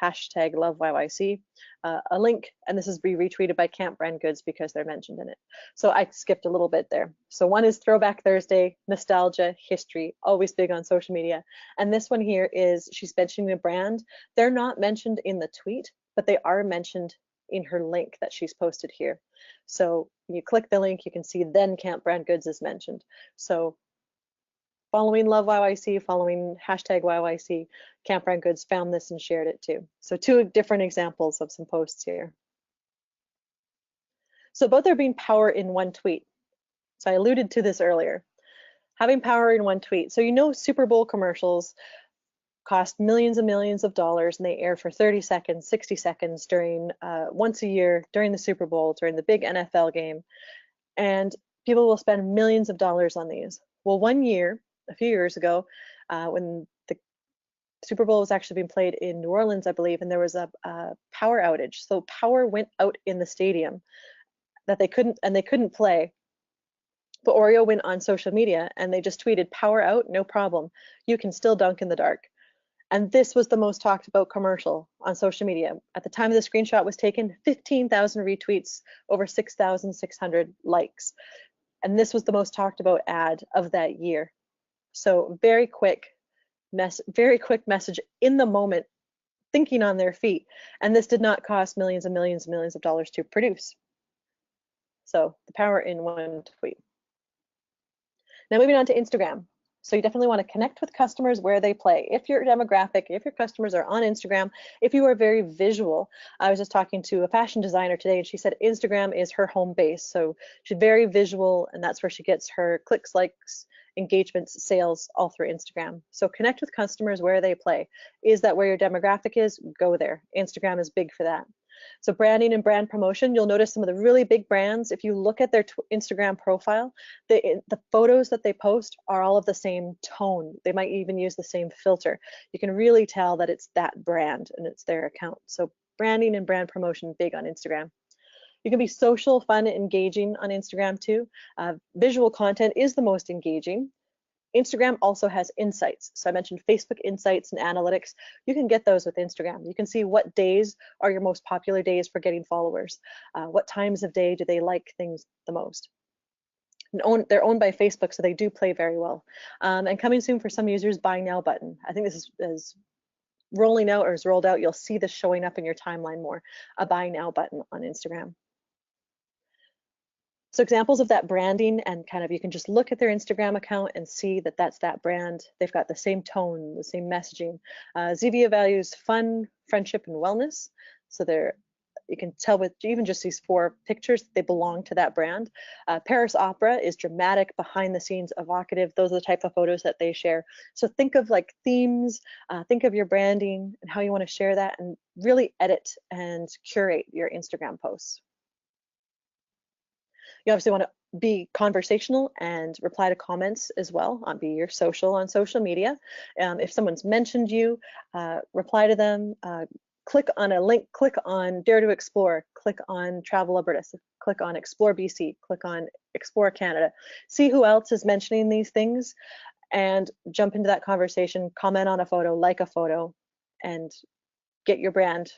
hashtag love YYC, a link, and this is retweeted by Camp Brand Goods because they're mentioned in it. So I skipped a little bit there. So one is Throwback Thursday, nostalgia, history, always big on social media. And this one here is she's mentioning a brand. They're not mentioned in the tweet, but they are mentioned in her link that she's posted here. So when you click the link, you can see then Camp Brand Goods is mentioned. So following Love YYC, following hashtag YYC, Camp Brand Goods found this and shared it too. So two different examples of some posts here. So about there being power in one tweet. So I alluded to this earlier. Having power in one tweet. So you know Super Bowl commercials cost millions and millions of dollars, and they air for 30 seconds, 60 seconds during once a year during the Super Bowl, during the big NFL game, and people will spend millions of dollars on these. Well, one year, a few years ago, when the Super Bowl was actually being played in New Orleans, I believe, and there was a power outage. So power went out in the stadium that they couldn't play. But Oreo went on social media and they just tweeted, "Power out, no problem. You can still dunk in the dark." And this was the most talked about commercial on social media. At the time the screenshot was taken, 15,000 retweets, over 6,600 likes. And this was the most talked about ad of that year. So very quick message in the moment, thinking on their feet. And this did not cost millions and millions and millions of dollars to produce. So the power in one tweet. Now moving on to Instagram. So you definitely want to connect with customers where they play. If your demographic, if your customers are on Instagram, if you are very visual. I was just talking to a fashion designer today and she said Instagram is her home base. So she's very visual and that's where she gets her clicks, likes, engagements, sales all through Instagram. So connect with customers where they play. Is that where your demographic is? Go there. Instagram is big for that. So branding and brand promotion, you'll notice some of the really big brands, if you look at their Instagram profile, the photos that they post are all of the same tone. They might even use the same filter. You can really tell that it's that brand and it's their account. So branding and brand promotion, big on Instagram. You can be social, fun, engaging on Instagram too. Visual content is the most engaging. Instagram also has insights. So I mentioned Facebook insights and analytics. You can get those with Instagram. You can see what days are your most popular days for getting followers. What times of day do they like things the most? They're owned by Facebook, so they do play very well. And coming soon for some users, buy now button. I think this is rolling out or is rolled out. You'll see this showing up in your timeline more, a buy now button on Instagram. So examples of that branding and kind of you can just look at their Instagram account and see that that's that brand. They've got the same tone, the same messaging. Zevia values fun, friendship, and wellness. So you can tell with even just these 4 pictures, they belong to that brand. Paris Opera is dramatic, behind the scenes, evocative. Those are the type of photos that they share. So think of like themes, think of your branding and how you want to share that and really edit and curate your Instagram posts. You obviously want to be conversational and reply to comments as well, be your social on social media. If someone's mentioned you, reply to them, click on a link, click on Dare to Explore, click on Travel Alberta, click on Explore BC, click on Explore Canada. See who else is mentioning these things and jump into that conversation, comment on a photo, like a photo, and get your brand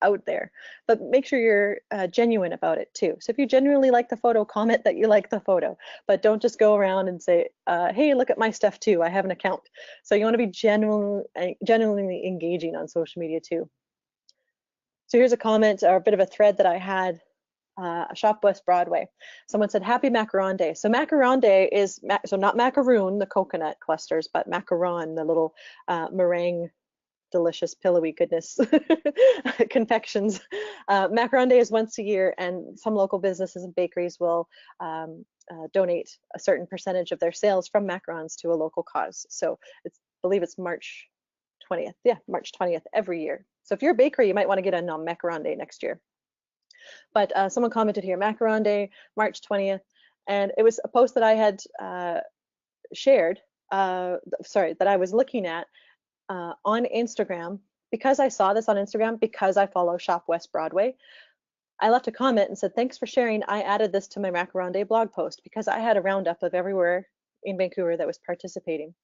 out there, but make sure you're genuine about it too. So if you genuinely like the photo, comment that you like the photo, but don't just go around and say, hey, look at my stuff too, I have an account. So you want to be genuinely engaging on social media too. So here's a comment or a bit of a thread that I had, Shop West Broadway. Someone said, happy Macaron Day. So Macaron Day is, so not macaroon, the coconut clusters, but macaron, the little meringue delicious pillowy goodness confections. Macaron Day is once a year and some local businesses and bakeries will donate a certain percentage of their sales from macarons to a local cause. So I believe it's March 20th. Yeah, March 20th every year. So if you're a bakery, you might want to get in on Macaron Day next year. But someone commented here, Macaron Day, March 20th, and it was a post that I had shared, that I was looking at on Instagram, because I saw this on Instagram, because I follow Shop West Broadway. I left a comment and said, thanks for sharing. I added this to my Macaron blog post because I had a roundup of everywhere in Vancouver that was participating.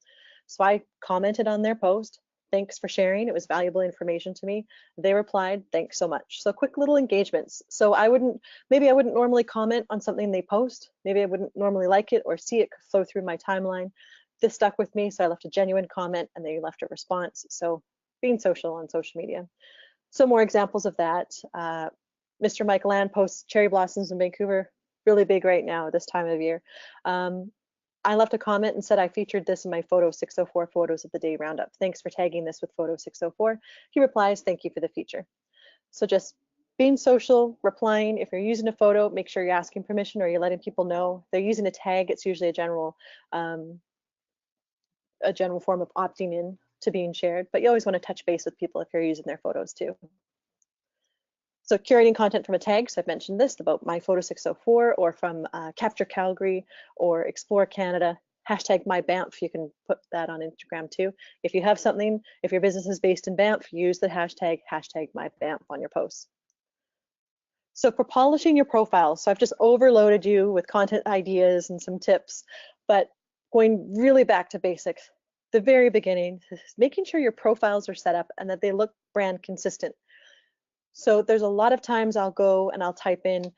So I commented on their post. Thanks for sharing. It was valuable information to me. They replied, thanks so much. So quick little engagements. So maybe I wouldn't normally comment on something they post. Maybe I wouldn't normally like it or see it flow through my timeline. This stuck with me, so I left a genuine comment and they left a response. So being social on social media. So more examples of that. Mr. Mike Land posts cherry blossoms in Vancouver, really big right now this time of year. I left a comment and said I featured this in my Photo 604 Photos of the Day Roundup. Thanks for tagging this with Photo 604. He replies, thank you for the feature. So just being social, replying. If you're using a photo, make sure you're asking permission or you're letting people know. If they're using a tag, it's usually a general form of opting in to being shared, but you always want to touch base with people if you're using their photos too. So curating content from a tag, so I've mentioned this about my Photo 604 or from Capture Calgary or Explore Canada, hashtag my Banff, you can put that on Instagram too. If you have something, if your business is based in Banff, use the hashtag my Banff on your posts. So for polishing your profile, so I've just overloaded you with content ideas and some tips, but going really back to basics, the very beginning, making sure your profiles are set up and that they look brand consistent. So there's a lot of times I'll go and I'll type in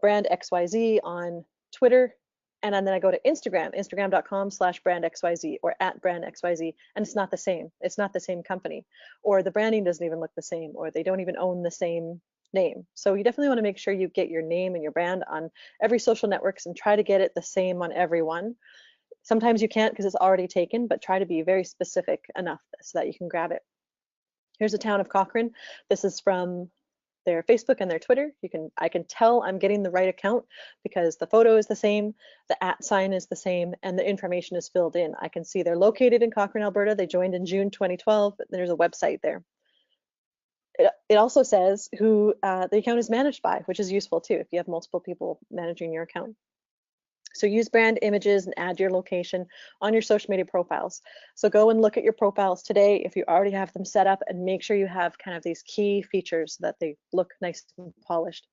brand XYZ on Twitter, and then I go to Instagram, instagram.com/brandxyz or @brandxyz, and it's not the same. It's not the same company, or the branding doesn't even look the same, or they don't even own the same name. So you definitely want to make sure you get your name and your brand on every social networks and try to get it the same on everyone. Sometimes you can't because it's already taken, but try to be very specific enough so that you can grab it. Here's the town of Cochrane. This is from their Facebook and their Twitter. I can tell I'm getting the right account because the photo is the same, the @ is the same, and the information is filled in. I can see they're located in Cochrane, Alberta. They joined in June 2012. There's a website there. It also says who the account is managed by, which is useful too if you have multiple people managing your account. So use brand images and add your location on your social media profiles. So go and look at your profiles today if you already have them set up and make sure you have kind of these key features so that they look nice and polished.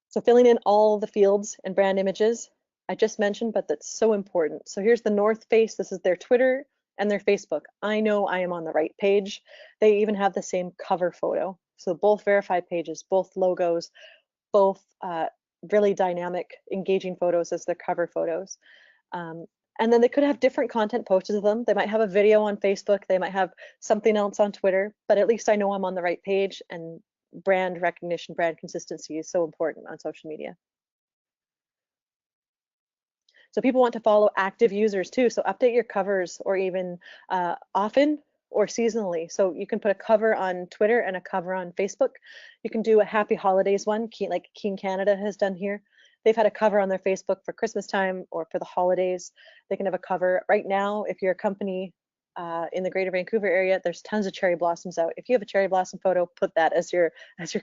So filling in all the fields and brand images, I just mentioned, but that's so important. So here's the North Face. This is their Twitter and their Facebook. I know I am on the right page. They even have the same cover photo. So both verified pages, both logos, both really dynamic, engaging photos as their cover photos. And then they could have different content posted to them. They might have a video on Facebook. They might have something else on Twitter, but at least I know I'm on the right page, and brand recognition, brand consistency is so important on social media. So people want to follow active users too. So update your covers, or even often or seasonally. So you can put a cover on Twitter and a cover on Facebook. You can do a happy holidays one, like Keen Canada has done here. They've had a cover on their Facebook for Christmas time or for the holidays. They can have a cover right now. If you're a company in the Greater Vancouver area, there's tons of cherry blossoms out. If you have a cherry blossom photo, put that as your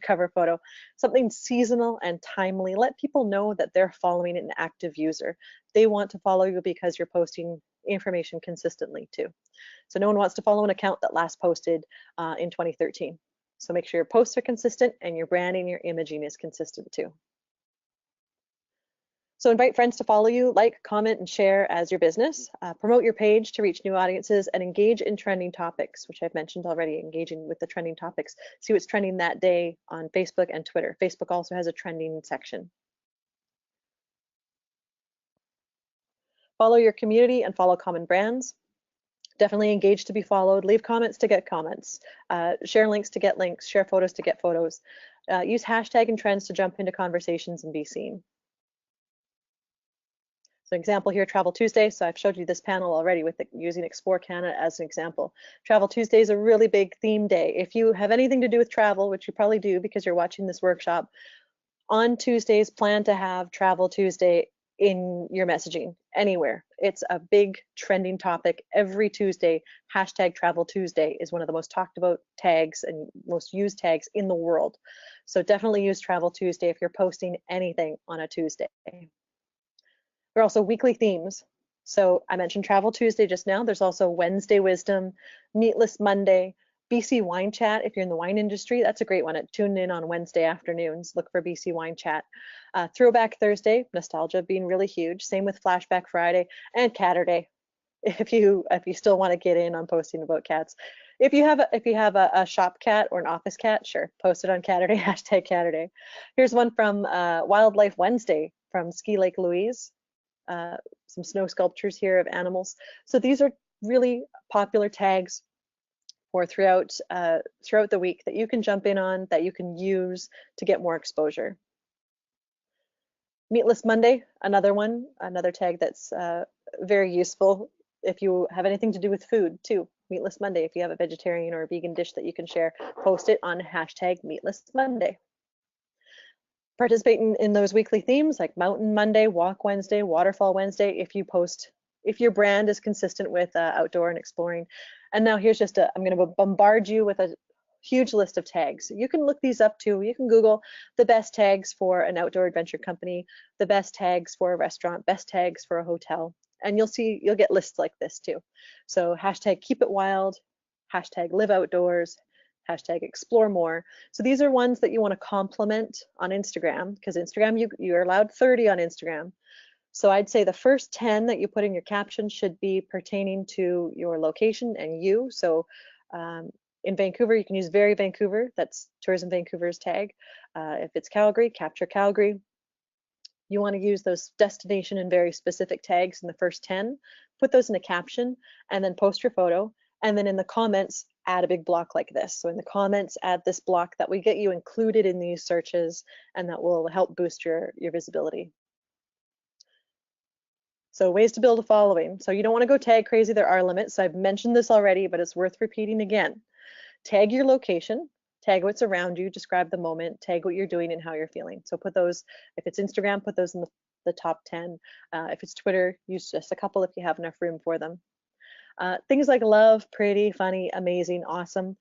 cover photo. Something seasonal and timely. Let people know that they're following an active user. They want to follow you because you're posting information consistently too. So no one wants to follow an account that last posted in 2013. So make sure your posts are consistent and your branding, your imaging is consistent too. So invite friends to follow you, like, comment, and share as your business. Promote your page to reach new audiences and engage in trending topics, which I've mentioned already, engaging with the trending topics. See what's trending that day on Facebook and Twitter. Facebook also has a trending section. Follow your community and follow common brands. Definitely engage to be followed. Leave comments to get comments. Share links to get links. Share photos to get photos. Use hashtag and trends to jump into conversations and be seen. So example here, Travel Tuesday. So I've showed you this panel already with using Explore Canada as an example. Travel Tuesday is a really big theme day. If you have anything to do with travel, which you probably do because you're watching this workshop, on Tuesdays, plan to have Travel Tuesday in your messaging anywhere. It's a big trending topic every Tuesday. Hashtag Travel Tuesday is one of the most talked about tags and most used tags in the world. So definitely use Travel Tuesday if you're posting anything on a Tuesday. There are also weekly themes. So I mentioned Travel Tuesday just now. There's also Wednesday Wisdom, Meatless Monday, BC Wine Chat, if you're in the wine industry, that's a great one. Tune in on Wednesday afternoons. Look for BC Wine Chat. Throwback Thursday, nostalgia being really huge. Same with Flashback Friday and Catterday. If you still want to get in on posting about cats. If you have a shop cat or an office cat, sure, post it on Catterday, hashtag Catterday. Here's one from Wildlife Wednesday from Ski Lake Louise. Some snow sculptures here of animals. So these are really popular tags or throughout the week that you can jump in on, that you can use to get more exposure. Meatless Monday, another tag that's very useful if you have anything to do with food too. Meatless Monday, if you have a vegetarian or a vegan dish that you can share, post it on hashtag Meatless Monday. Participate in those weekly themes like Mountain Monday, Walk Wednesday, Waterfall Wednesday, if your brand is consistent with outdoor and exploring. And now here's I'm going to bombard you with a huge list of tags. You can look these up too. You can Google the best tags for an outdoor adventure company, the best tags for a restaurant, best tags for a hotel, and you'll get lists like this too. So hashtag keep it wild, hashtag live outdoors, hashtag explore more. So these are ones that you want to complement on Instagram, because Instagram, you're allowed 30 on Instagram. So I'd say the first 10 that you put in your caption should be pertaining to your location and you. So in Vancouver, you can use Very Vancouver. That's Tourism Vancouver's tag. If it's Calgary, capture Calgary. You want to use those destination and very specific tags in the first 10. Put those in a caption and then post your photo. And then in the comments, add a big block like this. So in the comments, add this block that we get you included in these searches, and that will help boost your visibility. So ways to build a following. So you don't want to go tag crazy. There are limits. So I've mentioned this already, but it's worth repeating again. Tag your location, tag what's around you, describe the moment, tag what you're doing and how you're feeling. So put those, if it's Instagram, put those in the top 10. If it's Twitter, use just a couple if you have enough room for them. Things like love, pretty, funny, amazing, awesome.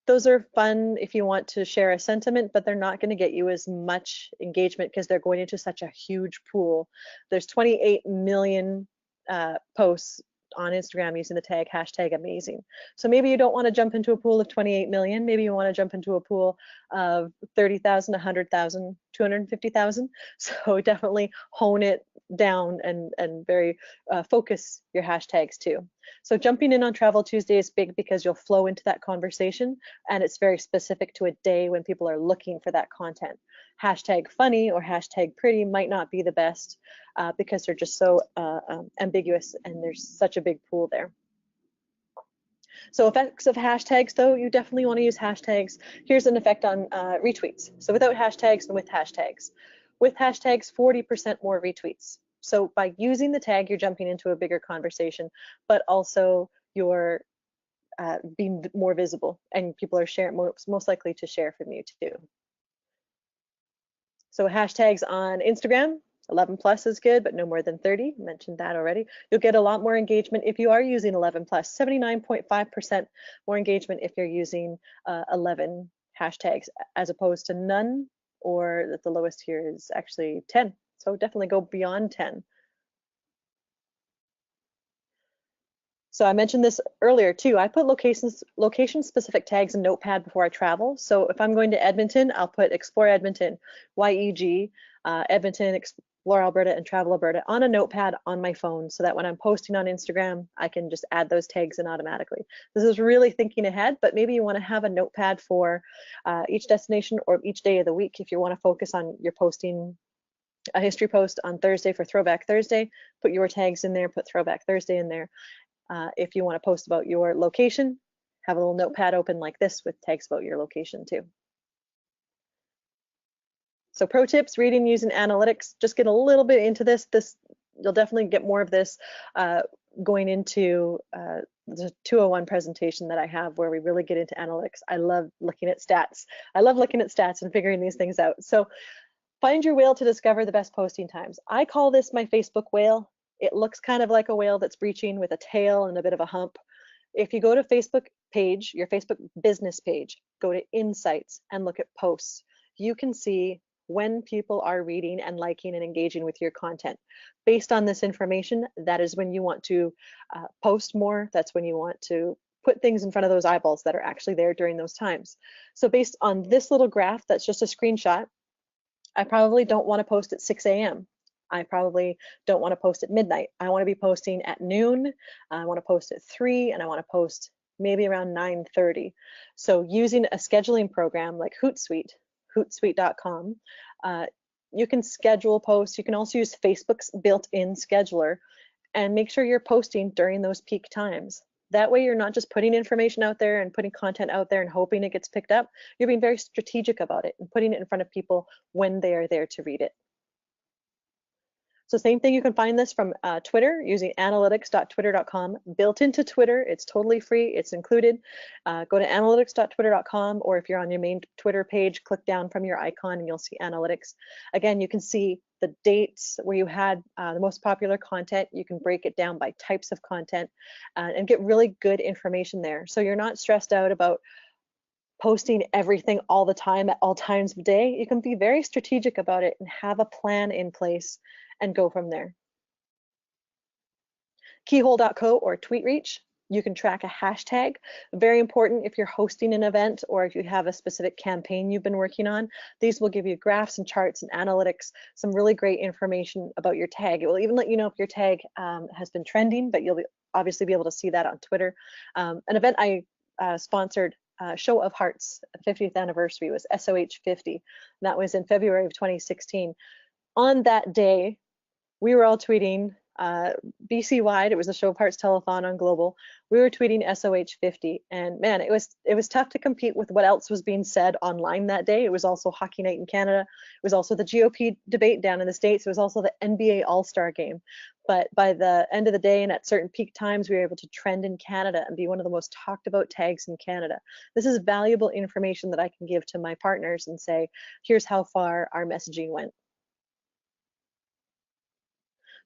Those are fun if you want to share a sentiment, but they're not going to get you as much engagement because they're going into such a huge pool. There's 28 million posts on Instagram using the tag hashtag amazing. So maybe you don't want to jump into a pool of 28 million. Maybe you want to jump into a pool of 30,000, 100,000, 250,000. So definitely hone it down and very focus your hashtags too. So jumping in on Travel Tuesday is big because you'll flow into that conversation, and it's very specific to a day when people are looking for that content. Hashtag funny or hashtag pretty might not be the best because they're just so ambiguous and there's such a big pool there. So effects of hashtags though, you definitely want to use hashtags. Here's an effect on retweets. So without hashtags and with hashtags. With hashtags, 40% more retweets. So by using the tag, you're jumping into a bigger conversation, but also you're being more visible, and people are most likely to share from you too. So hashtags on Instagram, 11 plus is good, but no more than 30. Mentioned that already. You'll get a lot more engagement if you are using 11 plus, 79.5% more engagement if you're using 11 hashtags as opposed to none, or that the lowest here is actually 10. So definitely go beyond 10. So I mentioned this earlier too. I put location-specific tags in Notepad before I travel. So if I'm going to Edmonton, I'll put Explore Edmonton, YEG, Edmonton, Explore Alberta, and Travel Alberta on a notepad on my phone, so that when I'm posting on Instagram, I can just add those tags in automatically. This is really thinking ahead, but maybe you want to have a notepad for each destination or each day of the week. If you want to focus on your posting a history post on Thursday for Throwback Thursday, put your tags in there, put Throwback Thursday in there. If you want to post about your location, have a little notepad open like this with tags about your location too. So pro tips, reading, using analytics, just get a little bit into this. You'll definitely get more of this going into the 201 presentation that I have, where we really get into analytics. I love looking at stats. I love looking at stats and figuring these things out. So find your whale to discover the best posting times. I call this my Facebook whale. It looks kind of like a whale that's breaching with a tail and a bit of a hump. If you go to Facebook page, your Facebook business page, go to Insights and look at posts, you can see when people are reading and liking and engaging with your content. Based on this information, that is when you want to post more. That's when you want to put things in front of those eyeballs that are actually there during those times. So based on this little graph, that's just a screenshot, I probably don't want to post at 6 a.m. I probably don't want to post at midnight. I want to be posting at noon. I want to post at 3, and I want to post maybe around 9:30. So using a scheduling program like Hootsuite, hootsuite.com, you can schedule posts. You can also use Facebook's built-in scheduler and make sure you're posting during those peak times. That way you're not just putting information out there and putting content out there and hoping it gets picked up. You're being very strategic about it and putting it in front of people when they are there to read it. So same thing, you can find this from Twitter using analytics.twitter.com. Built into Twitter, it's totally free, it's included. Go to analytics.twitter.com, or if you're on your main Twitter page, click down from your icon and you'll see analytics. Again, you can see the dates where you had the most popular content. You can break it down by types of content and get really good information there. So you're not stressed out about posting everything all the time at all times of day. You can be very strategic about it and have a plan in place and go from there. Keyhole.co or TweetReach, you can track a hashtag. Very important if you're hosting an event or if you have a specific campaign you've been working on. These will give you graphs and charts and analytics, some really great information about your tag. It will even let you know if your tag has been trending, but you'll obviously be able to see that on Twitter. An event I sponsored, Show of Hearts 50th anniversary, was SOH 50. And that was in February of 2016. On that day, we were all tweeting BC wide. It was the Show of Hearts telethon on Global. We were tweeting SOH 50, and man, it was tough to compete with what else was being said online that day. It was also Hockey Night in Canada. It was also the GOP debate down in the States. It was also the NBA All-Star Game. But by the end of the day and at certain peak times, we were able to trend in Canada and be one of the most talked about tags in Canada. This is valuable information that I can give to my partners and say, here's how far our messaging went.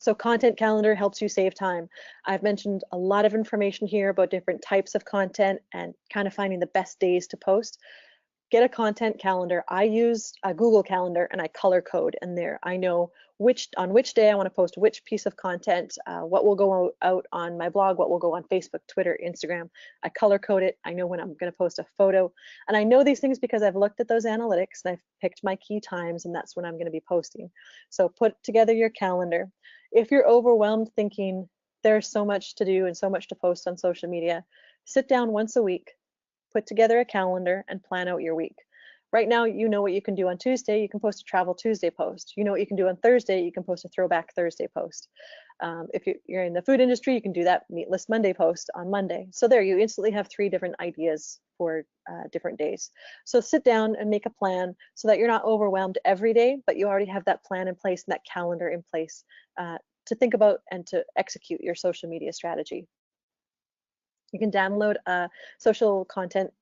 So content calendar helps you save time. I've mentioned a lot of information here about different types of content and kind of finding the best days to post. Get a content calendar. I use a Google Calendar and I color code in there. I know on which day I want to post which piece of content, what will go out on my blog, what will go on Facebook, Twitter, Instagram. I color code it. I know when I'm going to post a photo. And I know these things because I've looked at those analytics and I've picked my key times, and that's when I'm going to be posting. So put together your calendar. If you're overwhelmed thinking there's so much to do and so much to post on social media, sit down once a week, put together a calendar and plan out your week. Right now, you know what you can do on Tuesday. You can post a Travel Tuesday post. You know what you can do on Thursday. You can post a Throwback Thursday post. If you're in the food industry, you can do that Meat List Monday post on Monday. So there, you instantly have 3 different ideas for different days. So sit down and make a plan so that you're not overwhelmed every day, but you already have that plan in place and that calendar in place to think about and to execute your social media strategy. You can download a social content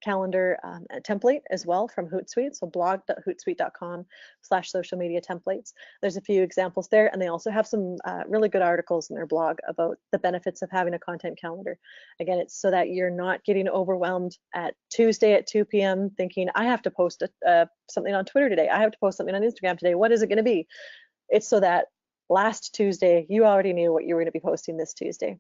calendar template as well from Hootsuite, so blog.hootsuite.com/social media templates. There's a few examples there, and they also have some really good articles in their blog about the benefits of having a content calendar. Again, it's so that you're not getting overwhelmed at Tuesday at 2 p.m. thinking, I have to post something on Twitter today, I have to post something on Instagram today, what is it going to be? It's so that last Tuesday, you already knew what you were going to be posting this Tuesday.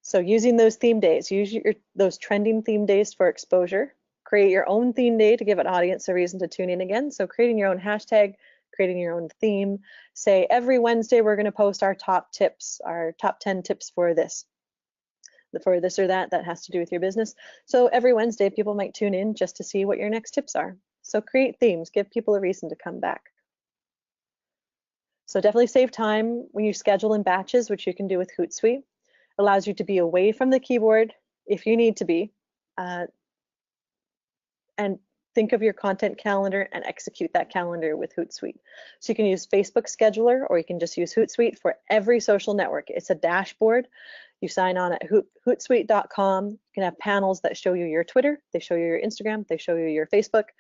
So using those theme days, use those trending theme days for exposure. Create your own theme day to give an audience a reason to tune in again. So creating your own hashtag, creating your own theme. Say every Wednesday we're going to post our top tips, our top 10 tips for this or that has to do with your business. So every Wednesday people might tune in just to see what your next tips are. So create themes, give people a reason to come back. So definitely save time when you schedule in batches, which you can do with Hootsuite. Allows you to be away from the keyboard if you need to be, and think of your content calendar and execute that calendar with Hootsuite. So you can use Facebook Scheduler, or you can just use Hootsuite for every social network. It's a dashboard. You sign on at hootsuite.com. You can have panels that show you your Twitter, they show you your Instagram, they show you your Facebook,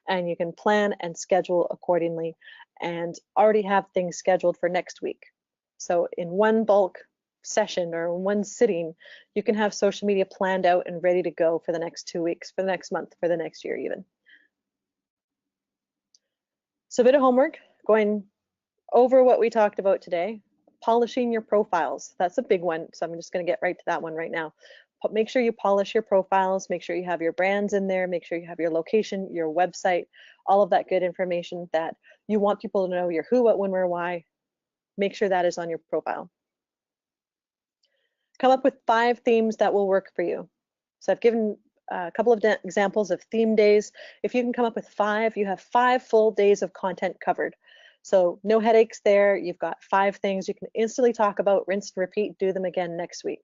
and you can plan and schedule accordingly and already have things scheduled for next week. So in one bulk session or one sitting, you can have social media planned out and ready to go for the next 2 weeks, for the next month, for the next year even. So a bit of homework, going over what we talked about today. polishing your profiles. That's a big one, so I'm just going to get right to that one right now. Make sure you polish your profiles, make sure you have your brands in there, make sure you have your location, your website, all of that good information that you want people to know your who, what, when, where, why. Make sure that is on your profile. Come up with 5 themes that will work for you. So I've given a couple of examples of theme days. If you can come up with 5, you have 5 full days of content covered. So no headaches there. You've got 5 things you can instantly talk about, rinse and repeat, do them again next week.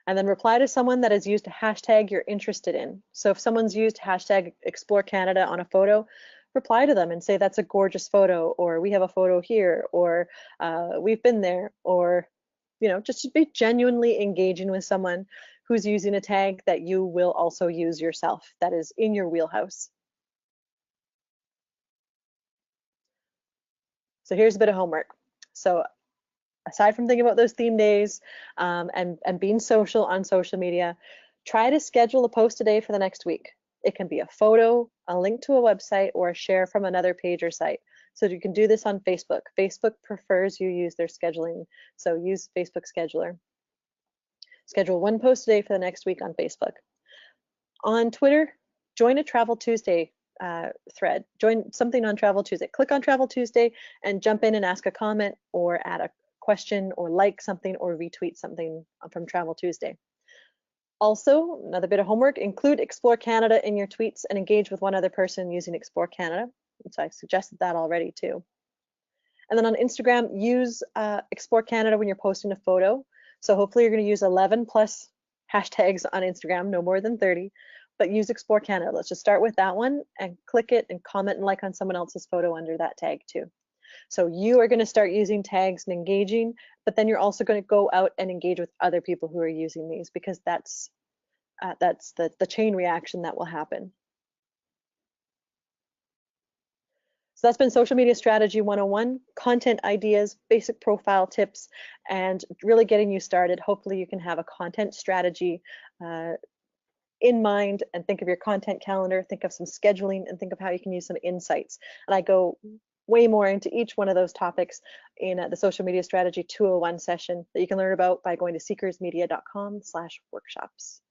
And then reply to someone that has used a hashtag you're interested in. So if someone's used hashtag Explore Canada on a photo, reply to them and say that's a gorgeous photo, or we have a photo here, or we've been there, or just be genuinely engaging with someone who's using a tag that you will also use yourself, that is in your wheelhouse. So here's a bit of homework. So aside from thinking about those theme days and being social on social media, try to schedule a post a day for the next week. It can be a photo, a link to a website, or a share from another page or site. So you can do this on Facebook. Facebook prefers you use their scheduling, so use Facebook Scheduler. Schedule 1 post a day for the next week on Facebook. On Twitter, join a Travel Tuesday thread. Join something on Travel Tuesday. Click on Travel Tuesday and jump in and ask a comment or add a question or like something or retweet something from Travel Tuesday. Also, another bit of homework, include Explore Canada in your tweets and engage with one other person using Explore Canada. So I suggested that already too. And then on Instagram, use Explore Canada when you're posting a photo. So hopefully you're going to use 11 plus hashtags on Instagram, no more than 30, but use Explore Canada. Let's just start with that one and click it and comment and like on someone else's photo under that tag too. So you are going to start using tags and engaging, but then you're also going to go out and engage with other people who are using these, because that's the chain reaction that will happen. So that's been Social Media Strategy 101, content ideas, basic profile tips, and really getting you started. Hopefully you can have a content strategy in mind and think of your content calendar, think of some scheduling, and think of how you can use some insights. And I go way more into each one of those topics in the Social Media Strategy 201 session that you can learn about by going to seekersmedia.com/workshops.